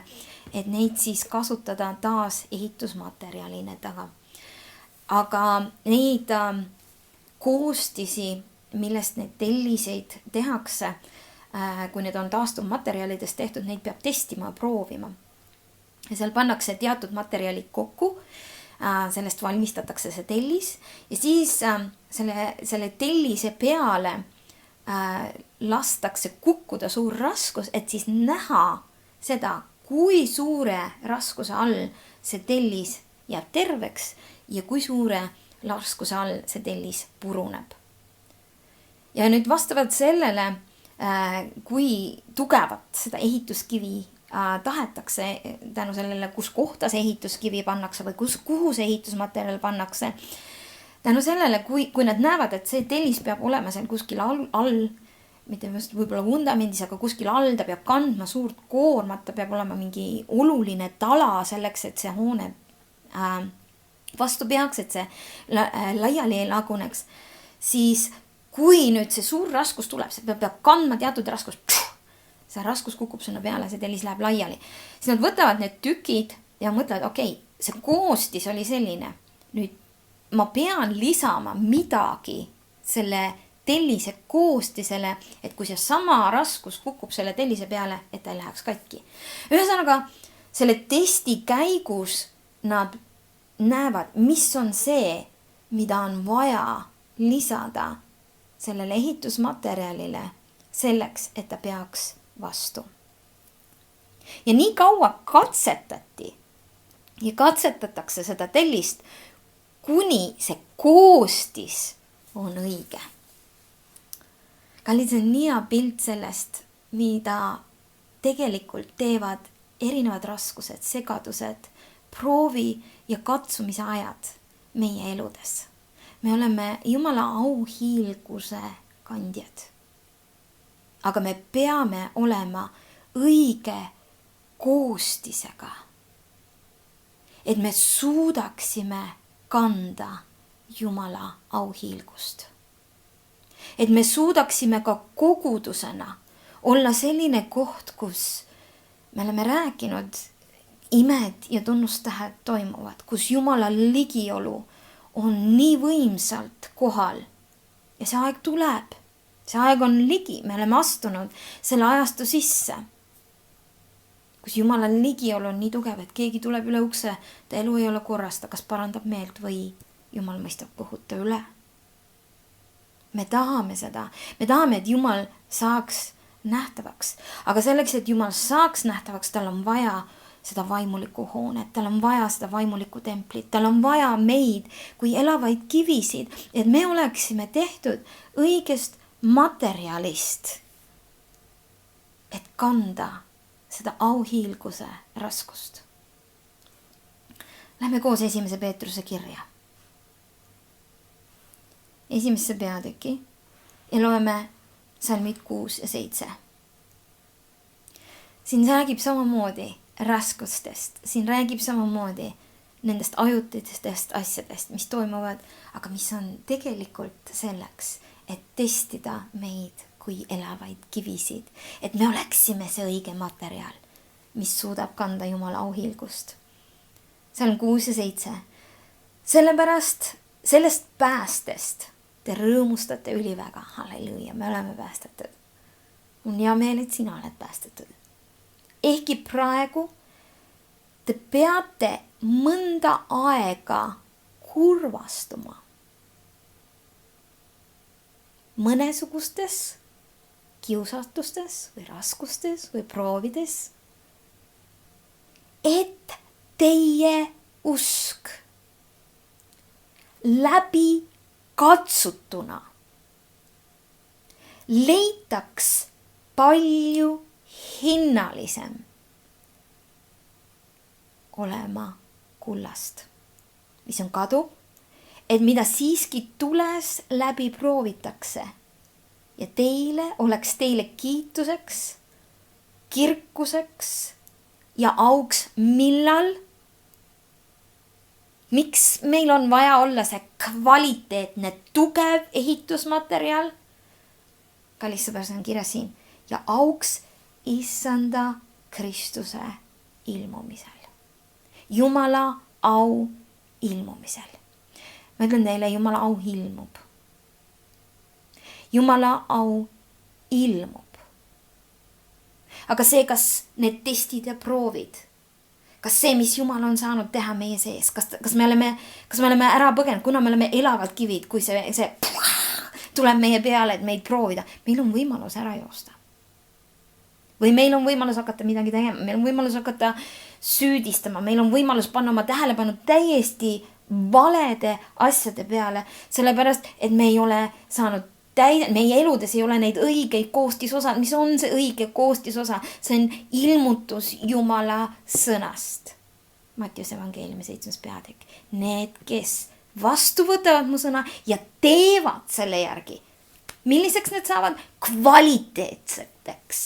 et neid siis kasutada taas ehitusmaterjalina taga. Aga neid koostisi, millest need telliseid tehakse, kui need on taastuvmaterjalidest tehtud, neid peab testima ja proovima. Ja seal pannakse teatud materjalid kokku, sellest valmistatakse see tellis ja siis selle tellise peale lastakse kukkuda suur raskus, et siis näha seda, kui suure raskuse all see tellis jääb terveks ja kui suure raskuse all see tellis puruneb. Ja nüüd vastavalt sellele, kui tugevat seda ehituskivi tahetakse, tänu sellele, kus kohta see ehituskivi pannakse või kuhu see ehitusmaterjal pannakse, tänu sellele, kui nad näevad, et see tellis peab olema seal kuskil all, mitte just võib-olla vundamendis, aga kuskil all, ta peab kandma suurt koormat, ta peab olema mingi oluline tala selleks, et see hoone vastu peaks, et see laiali ei laguneks, siis kui nüüd see suur raskus tuleb, see peab kandma teatud raskus, see raskus kukub sinna peale, see tellis läheb laiali. Siis nad võtavad need tükid ja mõtlevad, okei, see koostis oli selline. Nüüd ma pean lisama midagi selle tellise koostisele, et kui see sama raskus kukub selle tellise peale, et ta ei läheks katki. Ühesõnaga, selle testi käigus nad näevad, mis on see, mida on vaja lisada sellele ehitusmaterjalile selleks, et ta peaks vastu. Ja nii kaua katsetati ja katsetatakse seda tellist, kuni see koostis on õige. Kallid, see on nii hea pilt sellest, mida tegelikult teevad erinevad raskused, segadused, proovi ja katsumise ajad meie eludes. Me oleme Jumala auhiilguse kandjad. Aga me peame olema õige koostisega, et me suudaksime kanda Jumala auhiilgust. Et me suudaksime ka kogudusena olla selline koht, kus me oleme rääkinud, imed ja tunnustähed toimuvad, kus Jumala ligiolu on nii võimsalt kohal ja see aeg tuleb. See aeg on ligi, me oleme astunud selle ajastu sisse, kus Jumala ligiolu on nii tugev, et keegi tuleb üle ukse, ta elu ei ole korras, ta kas parandab meelt või Jumal mõistab puhuta üle. Me tahame seda, me tahame, et Jumal saaks nähtavaks, aga selleks, et Jumal saaks nähtavaks, tal on vaja seda vaimulikku hoonet, tal on vaja seda vaimulikku templit, tal on vaja meid kui elavaid kivisid, et me oleksime tehtud õigest materjalist, et kanda seda auhiilguse raskust. Lähme koos 1. Peetruse kirja. 1. peatüki ja loeme salmid 6 ja 7. Siin räägib samamoodi raskustest, siin räägib samamoodi nendest ajutistest asjadest, mis toimuvad, aga mis on tegelikult selleks, et testida meid kui elavaid kivisid, et me oleksime see õige materjal, mis suudab kanda Jumala auhiilgust. Salm 6 ja 7. Sellepärast sellest päästest te rõõmustate üliväga. Halleluuja, me oleme päästetud. On hea meel, et sina oled päästetud. Ehkki praegu te peate mõnda aega kurvastuma mõnesugustes kiusatustes või raskustes või proovides, et teie usk läbi katsutuna leitaks palju hinnalisem olema kullast, mis on kaduv, et mida siiski tules läbi proovitakse ja oleks teile kiituseks, kirkuseks ja auks millal? Miks meil on vaja olla see kvaliteetne, tugev ehitusmaterjal? Kallis sõber, see on kirjas siin. Ja auks issanda Kristuse ilmumisel. Jumala au ilmumisel. Ma ütlen teile, Jumala au ilmub. Jumala au ilmub. Aga see, kas need testid ja proovid, kas see, mis Jumal on saanud teha meie sees, kas me oleme ära põgenud, kuna me oleme elavad kivid, kui see tuleb meie peale, et meid proovida, meil on võimalus ära joosta. Või meil on võimalus hakata midagi tegema, meil on võimalus hakata süüdistama, meil on võimalus panna oma tähelepanu täiesti valede asjade peale, sellepärast, et me ei ole saanud meie eludes ei ole neid õigeid koostisosad. Mis on see õige koostisosa? See on ilmutus Jumala sõnast. Mattiuse evangeeliumi 7. peatükk. Need, kes vastu võtavad mu sõna ja teevad selle järgi. Milliseks need saavad? Kvaliteetseteks.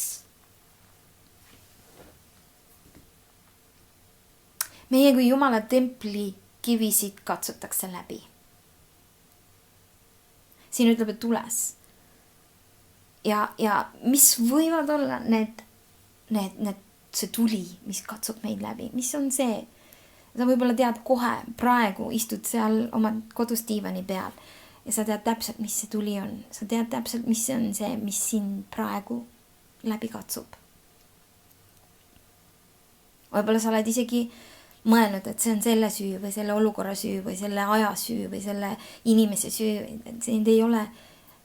Meie kui Jumala templi kivisid katsutakse läbi. Siin ütleb, et tules. Ja mis võivad olla see tuli, mis katsub meid läbi? Mis on see? Sa võib-olla tead kohe, praegu istud seal oma kodus diivani peal ja sa tead täpselt, mis see tuli on. Sa tead täpselt, mis on see, mis sind praegu läbi katsub. Võib-olla sa oled isegi mõelnud, et see on selle süü või selle olukorra süü või selle aja süü või selle inimese süü. See ei ole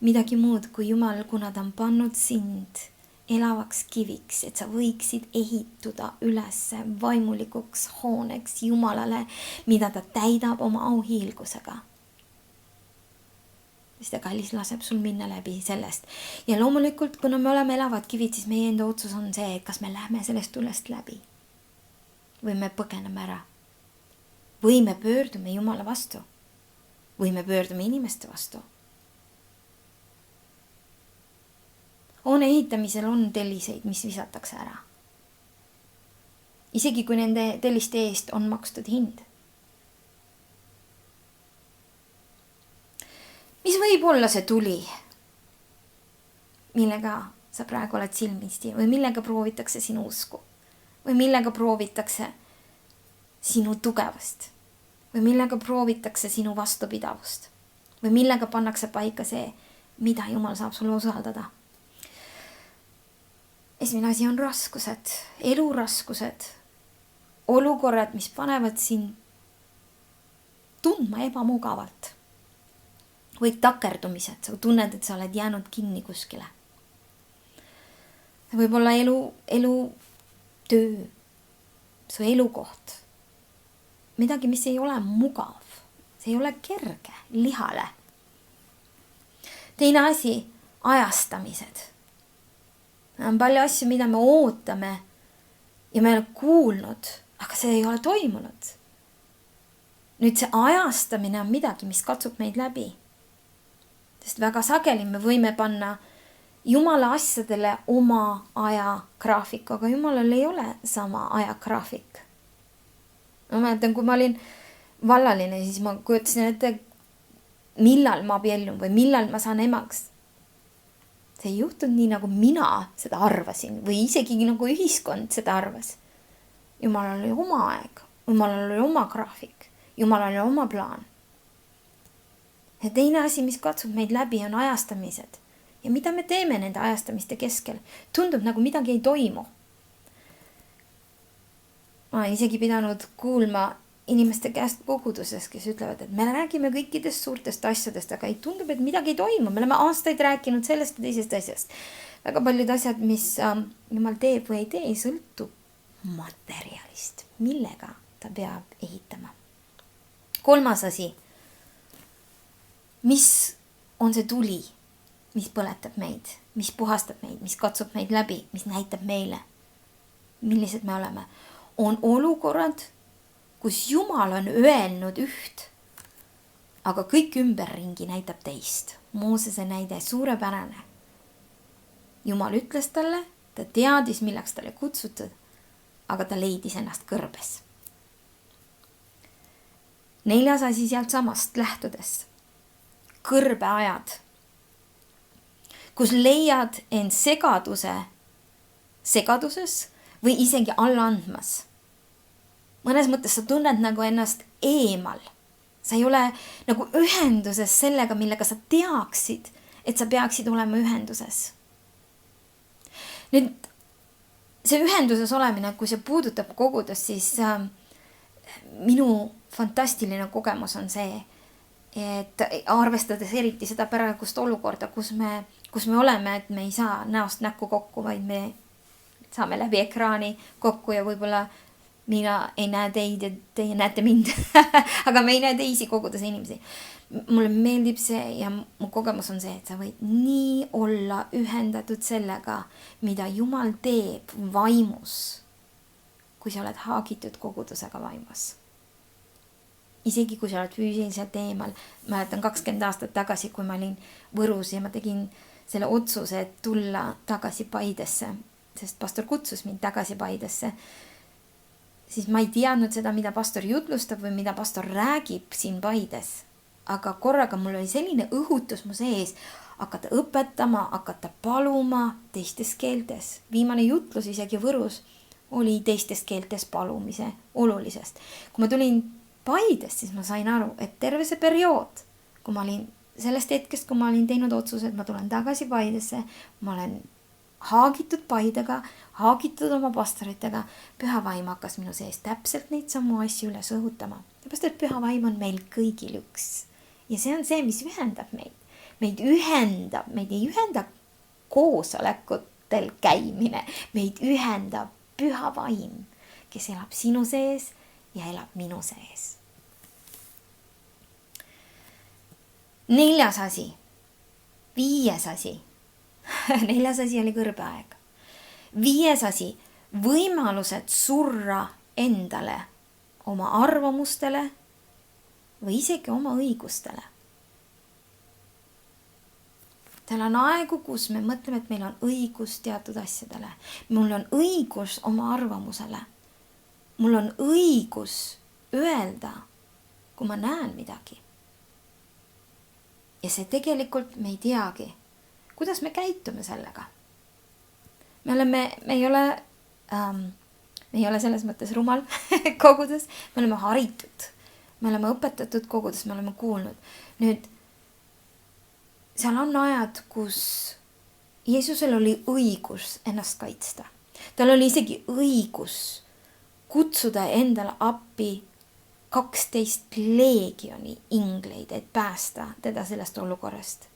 midagi muud kui Jumal, kuna ta on pannud sind elavaks kiviks, et sa võiksid ehituda üles vaimulikuks hooneks Jumalale, mida ta täidab oma auhiilgusega. Siis ta kallis laseb sul minna läbi sellest. Ja loomulikult, kuna me oleme elavad kivid, siis meie enda otsus on see, kas me lähme sellest tulest läbi. Või me põgeneme ära. Või me pöördume Jumala vastu. Või me pöördume inimeste vastu. Hoone ehitamisel on telliseid, mis visatakse ära. Isegi kui nende telliste eest on makstud hind. Mis võib olla see tuli, millega sa praegu oled silmisti või millega proovitakse sinu usku? Või millega proovitakse sinu tugevust? Või millega proovitakse sinu vastupidavust? Või millega pannakse paika see, mida Jumal saab sulle usaldada? Esimene asi on raskused, eluraskused, olukorrad, mis panevad sind tundma ebamugavalt. Või takerdumised, sa tunned, et sa oled jäänud kinni kuskile. See võib olla elu töö, su elukoht, midagi, mis ei ole mugav, see ei ole kerge lihale. Teine asi, ajastamised. On palju asju, mida me ootame ja me oleme kuulnud, aga see ei ole toimunud. Nüüd see ajastamine on midagi, mis katsub meid läbi. Sest väga sageli me võime panna Jumala asjadele oma ajagraafiku, aga Jumalal ei ole sama ajagraafik. Ma mäletan, kui ma olin vallaline, siis ma kujutasin ette, millal ma abiellun või millal ma saan emaks. See ei juhtunud nii, nagu mina seda arvasin või isegi nagu ühiskond seda arvas. Jumalal oli oma aeg, Jumalal oli oma graafik, Jumalal oli oma plaan. Ja teine asi, mis katsub meid läbi, on ajastamised. Ja mida me teeme nende ajastamiste keskel? Tundub nagu midagi ei toimu. Ma olen isegi pidanud kuulma inimeste käest koguduses, kes ütlevad, et me räägime kõikidest suurtest asjadest, aga ei tundub, et midagi ei toimu. Me oleme aastaid rääkinud sellest ja teisest asjast. Väga paljud asjad, mis Jumal teeb või ei tee, sõltub materjalist, millega ta peab ehitama. 3. asi. Mis on see tuli, mis põletab meid, mis puhastab meid, mis katsub meid läbi, mis näitab meile, millised me oleme? On olukorrad, kus Jumal on öelnud üht, aga kõik ümberringi näitab teist. Moosese näide suurepärane. Jumal ütles talle, ta teadis, milleks talle kutsutud, aga ta leidis ennast kõrbes. 4. asi sealt samast lähtudes. Kõrbeajad, kus leiad end segaduses või isegi alla andmas. Mõnes mõttes sa tunned nagu ennast eemal. Sa ei ole nagu ühenduses sellega, millega sa teaksid, et sa peaksid olema ühenduses. Nüüd see ühenduses olemine, kui see puudutab kogudust, siis minu fantastiline kogemus on see, et arvestades eriti seda praegust olukorda, kus me oleme, et me ei saa näost näkku kokku, vaid me saame läbi ekraani kokku ja võib-olla mina ei näe teid ja teie näete mind, aga me ei näe teisi koguduse inimesi. Mulle meeldib see ja mu kogemus on see, et sa võid nii olla ühendatud sellega, mida Jumal teeb vaimus, kui sa oled haagitud kogudusega vaimus. Isegi kui sa oled füüsiliselt eemal. Mäletan 20 aastat tagasi, kui ma olin Võrus ja ma tegin selle otsuse, et tulla tagasi Paidesse, sest pastor kutsus mind tagasi Paidesse, siis ma ei teadnud seda, mida pastor jutlustab või mida pastor räägib siin Paides. Aga korraga mul oli selline õhutus mu sees, hakata õpetama, hakata paluma teistes keeltes. Viimane jutlus isegi Võrus oli teistes keeltes palumise olulisest. Kui ma tulin Paidest, siis ma sain aru, et terve see periood, kui ma olin sellest hetkest, kui ma olin teinud otsuse, et ma tulen tagasi Paidesse, ma olen haagitud Paidega, haagitud oma pastoritega, püha vaim hakkas minu sees täpselt neid samu asju üles õhutama. Seepärast, et püha vaim on meil kõigil üks. Ja see on see, mis ühendab meid. Meid ei ühenda koosolekutel käimine, meid ühendab püha vaim, kes elab sinu sees ja elab minu sees. 4. asi, 5. asi. 4. asi oli kõrbeaeg. 5. asi, võimalused surra endale, oma arvamustele või isegi oma õigustele. Tal on aegu, kus me mõtleme, et meil on õigus teatud asjadele. Mul on õigus oma arvamusele. Mul on õigus öelda, kui ma näen midagi. Ja see tegelikult me ei teagi, kuidas me käitume sellega. Me ei ole selles mõttes rumal kogudes, me oleme haritud, me oleme õpetatud kogudes, me oleme kuulnud. Nüüd, seal on ajad, kus Jeesusel oli õigus ennast kaitsta. Tal oli isegi õigus kutsuda endale appi 12 leegioni ingleid, et päästa teda sellest olukorrast,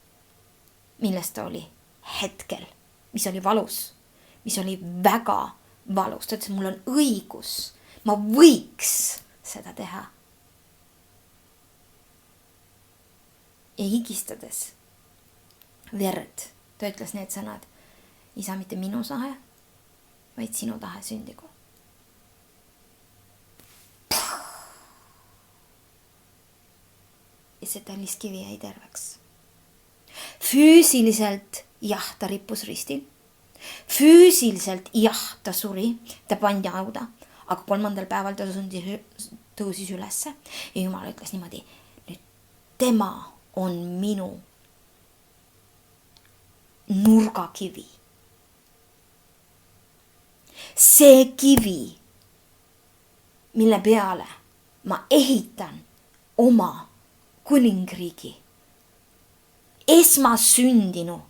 millest ta oli hetkel, mis oli valus, mis oli väga valus. Ta ütles, et mul on õigus, ma võiks seda teha. Ja higistades verd, ta ütles need sõnad, isa, mitte minu tahe, vaid sinu tahe sündigu. Ja see talliskivi jäi terveks. Füüsiliselt jah, ta rippus ristil. Füüsiliselt jah, ta suri, ta pandi hauda, aga 3. päeval ta tõusis ülesse ja Jumal ütles niimoodi, nüüd tema on minu nurgakivi. See kivi, mille peale ma ehitan oma kuningriigi, esmasündinu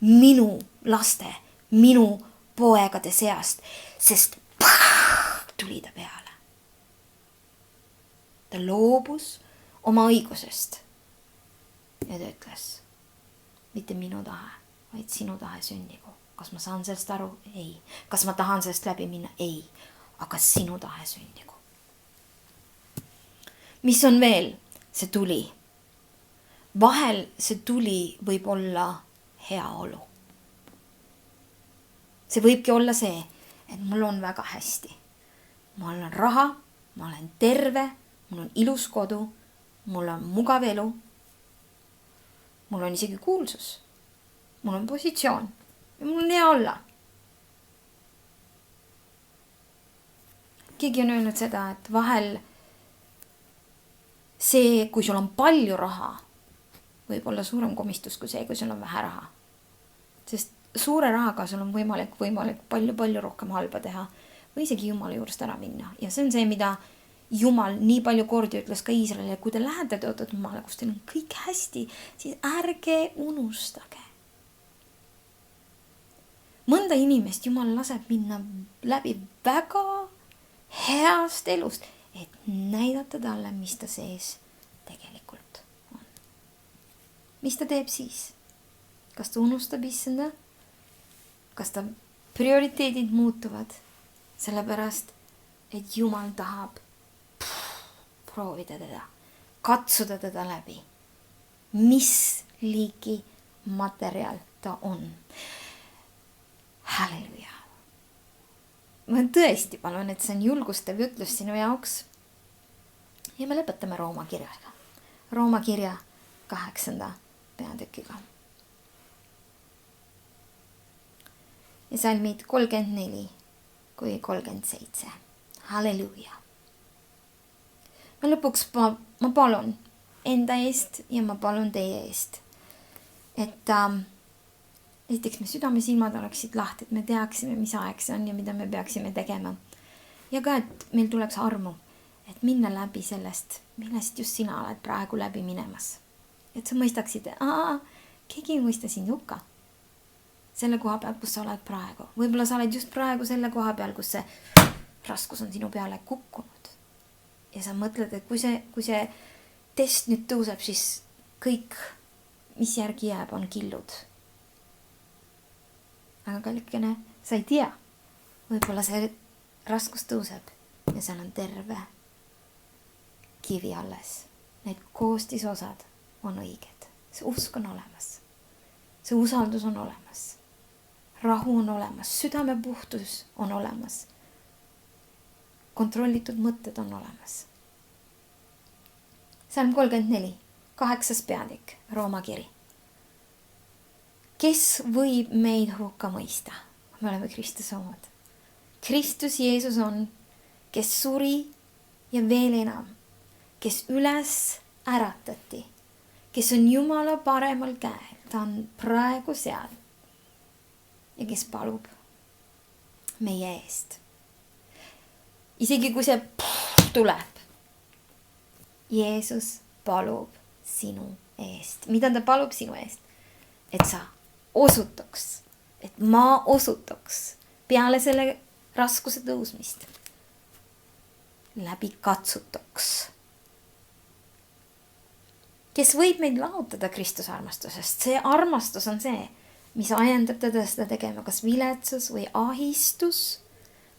minu laste, minu poegade seast, sest tuli ta peale. Ta loobus oma õigusest ja ta ütles, mitte minu tahe, vaid sinu tahe sünnigu. Kas ma saan sellest aru? Ei. Kas ma tahan sellest läbi minna? Ei. Aga sinu tahe sünnigu. Mis on veel? See tuli. Vahel see tuli võib olla heaolu. See võibki olla see, et mul on väga hästi. Mul on raha, ma olen terve, mul on ilus kodu, mul on mugav elu. Mul on isegi kuulsus. Mul on positsioon ja mul on hea olla. Keegi on öelnud seda, et vahel see, kui sul on palju raha, võib olla suurem komistus kui see, kui sul on vähe raha. Sest suure rahaga sul on võimalik palju rohkem halba teha või isegi Jumala juurest ära minna. Ja see on see, mida Jumal nii palju kordi ütles ka Iisraelile, kui te lähete tõotatud maale, kus teil on kõik hästi, siis ärge unustage. Mõnda inimest Jumal laseb minna läbi väga heast elust, et näidata talle, mis ta sees tegelikult on. Mis ta teeb siis? Kas ta unustab issanda? Kas ta prioriteedid muutuvad? Sellepärast, et Jumal tahab proovida teda, katsuda teda läbi. Mis liiki materjal ta on? Halleluja. Ma tõesti palun, et see on julgustav jutlus sinu jaoks. Ja me lõpetame Rooma kirjaga. Rooma kirja 8. peatükiga. Ja salmid 34 kui 37. Halleluja. Ma lõpuks ma palun enda eest ja ma palun teie eest, et esiteks me südame silmad oleksid lahti, et me teaksime, mis aeg see on ja mida me peaksime tegema. Ja ka, et meil tuleks armu, et minna läbi sellest, millest just sina oled praegu läbi minemas. Et sa mõistaksid, keegi ei mõista sind hukka. Selle koha peal, kus sa oled praegu. Võib-olla sa oled just praegu selle koha peal, kus see raskus on sinu peale kukkunud. Ja sa mõtled, et kui see test nüüd tõuseb, siis kõik, mis järgi jääb, on killud. Aga kallikene, sa ei tea. Võib-olla see raskus tõuseb ja seal on terve kivi alles. Need koostisosad on õiged. See usk on olemas. See usaldus on olemas. Rahu on olemas. Südame puhtus on olemas. Kontrollitud mõtted on olemas. Salm 34, 8. peatükk, Rooma kiri. Kes võib meid hukka mõista? Me oleme Kristuse omad. Kristus Jeesus on, kes suri ja veel enam, kes üles äratati, kes on Jumala paremal käel, ta on praegu seal ja kes palub meie eest. Isegi kui see tuleb, Jeesus palub sinu eest. Mida ta palub sinu eest? Et sa osutuks, et ma osutuks peale selle raskuse tõusmist. Läbi katsutuks. Kes võib meid lahutada Kristuse armastusest? See armastus on see, mis ajendab teda seda tegema, kas viletsus või ahistus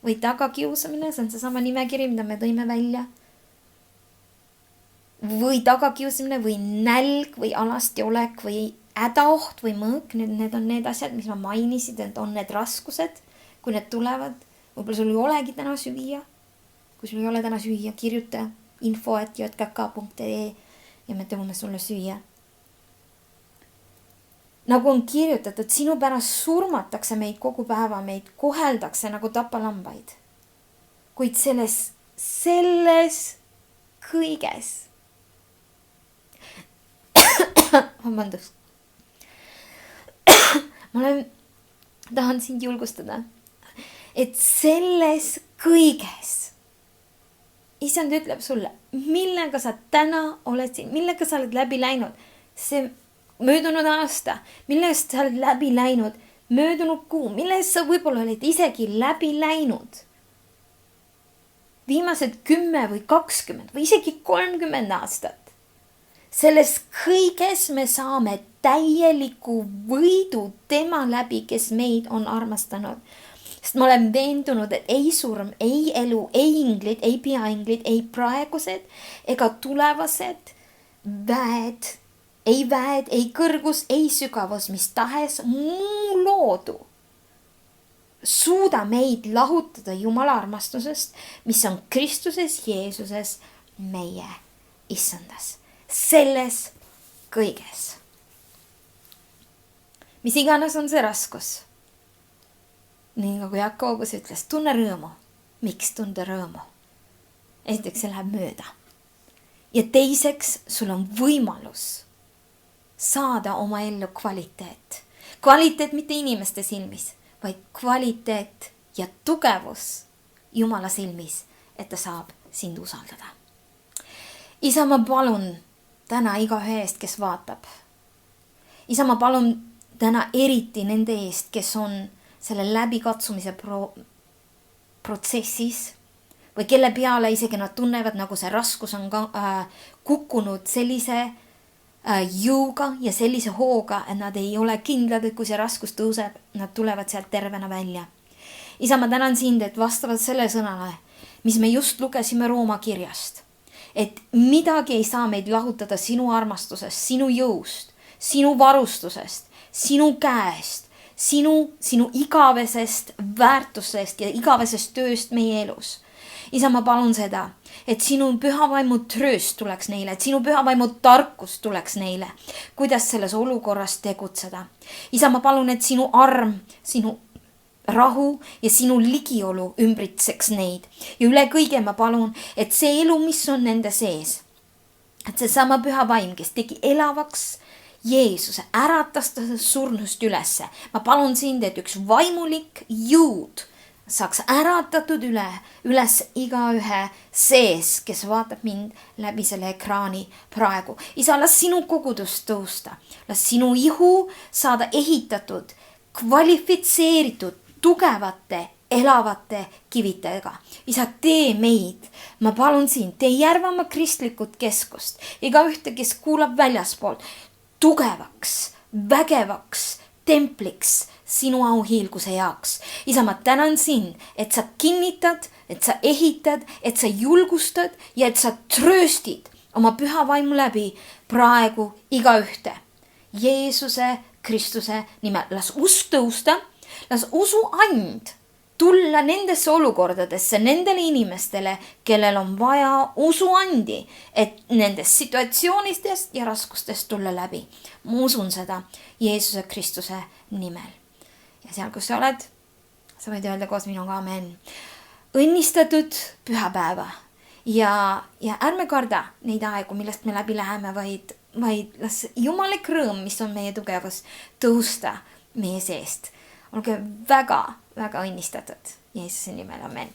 või tagakiusamine, see on seesama nimekiri, mida me tõime välja. Või tagakiusamine või nälg või alasti olek või hädaoht või mõõk, need on need asjad, mis ma mainisid, et on need raskused, kui need tulevad. Võib-olla sul ei olegi täna süüa. Kui sul ei ole täna süüa, kirjuta info@jkk.ee ja me tõume sulle süüa. nagu on kirjutatud, sinu pärast surmatakse meid kogu päeva, meid koheldakse nagu tapalambaid. Kuid selles kõiges vabandust. Tahan sind julgustada, et selles kõiges Issand ütleb sulle, millega sa täna oled siin, millega sa oled läbi läinud, see möödunud aasta, millest sa oled läbi läinud, möödunud kuu, millest sa võib-olla oled isegi läbi läinud. Viimased 10 või 20 või isegi 30 aastat. Selles kõiges me saame täieliku võidu tema läbi, kes meid on armastanud. Sest ma olen veendunud, et ei surm, ei elu, ei inglid, ei peainglid, ei praegused ega tulevased väed, ei kõrgus, ei sügavus, mis tahes muu loodu suuda meid lahutada Jumala armastusest, mis on Kristuses Jeesuses meie issandas. Selles kõiges. Mis iganes on see raskus. Nii nagu Jakobus ütles, tunne rõõmu. Miks tunda rõõmu? Esiteks see läheb mööda. Ja teiseks sul on võimalus saada oma ellu kvaliteet. Kvaliteet mitte inimeste silmis, vaid kvaliteet ja tugevus Jumala silmis, et ta saab sind usaldada. Isa, ma palun täna igaühe eest, kes vaatab. Isa, ma palun täna eriti nende eest, kes on selle läbikatsumise protsessis või kelle peale isegi nad tunnevad, nagu see raskus on kukkunud sellise jõuga ja sellise hooga, et nad ei ole kindlad, et kui see raskus tõuseb, nad tulevad sealt tervena välja. Isa, ma tänan sind, et vastavalt selle sõnale, mis me just lugesime Rooma kirjast, et midagi ei saa meid lahutada sinu armastusest, sinu jõust, sinu varustusest, sinu käest, sinu igavesest väärtusest ja igavesest tööst meie elus. Isa, ma palun seda, et sinu pühavaimu trööst tuleks neile, et sinu pühavaimu tarkus tuleks neile, kuidas selles olukorras tegutseda. Isa, ma palun, et sinu arm, sinu rahu ja sinu ligiolu ümbritseks neid. Ja üle kõige ma palun, et see elu, mis on nende sees, et see sama püha vaim, kes tegi elavaks Jeesuse, äratas ta surnust ülesse. Ma palun sind, et üks vaimulik jõud saaks äratatud üles igaühe sees, kes vaatab mind läbi selle ekraani praegu. Isa, las sinu kogudust tõusta, las sinu ihu saada ehitatud, kvalifitseeritud, tugevate, elavate kivitega. Isa, tee meid, ma palun sind, tee Järvamaa kristlikud keskust, igaühte, kes kuulab väljaspoolt, tugevaks, vägevaks templiks sinu auhiilguse jaoks. Isa, ma tänan sind, et sa kinnitad, et sa ehitad, et sa julgustad ja et sa trööstid oma püha vaimu läbi praegu igaühte. Jeesuse Kristuse nimel, las usk tõusta, las usu and tulla nendesse olukordadesse, nendele inimestele, kellel on vaja usuandi, et nendest situatsioonistest ja raskustest tulla läbi. Ma usun seda Jeesuse Kristuse nimel. Ja seal, kus sa oled, sa võid öelda koos minuga amen. Õnnistatud pühapäeva ja ärme karda neid aegu, millest me läbi läheme, vaid las jumalik rõõm, mis on meie tugevus, tõusta meie seest. Olge väga õnnistatud Jeesuse nimel, amen.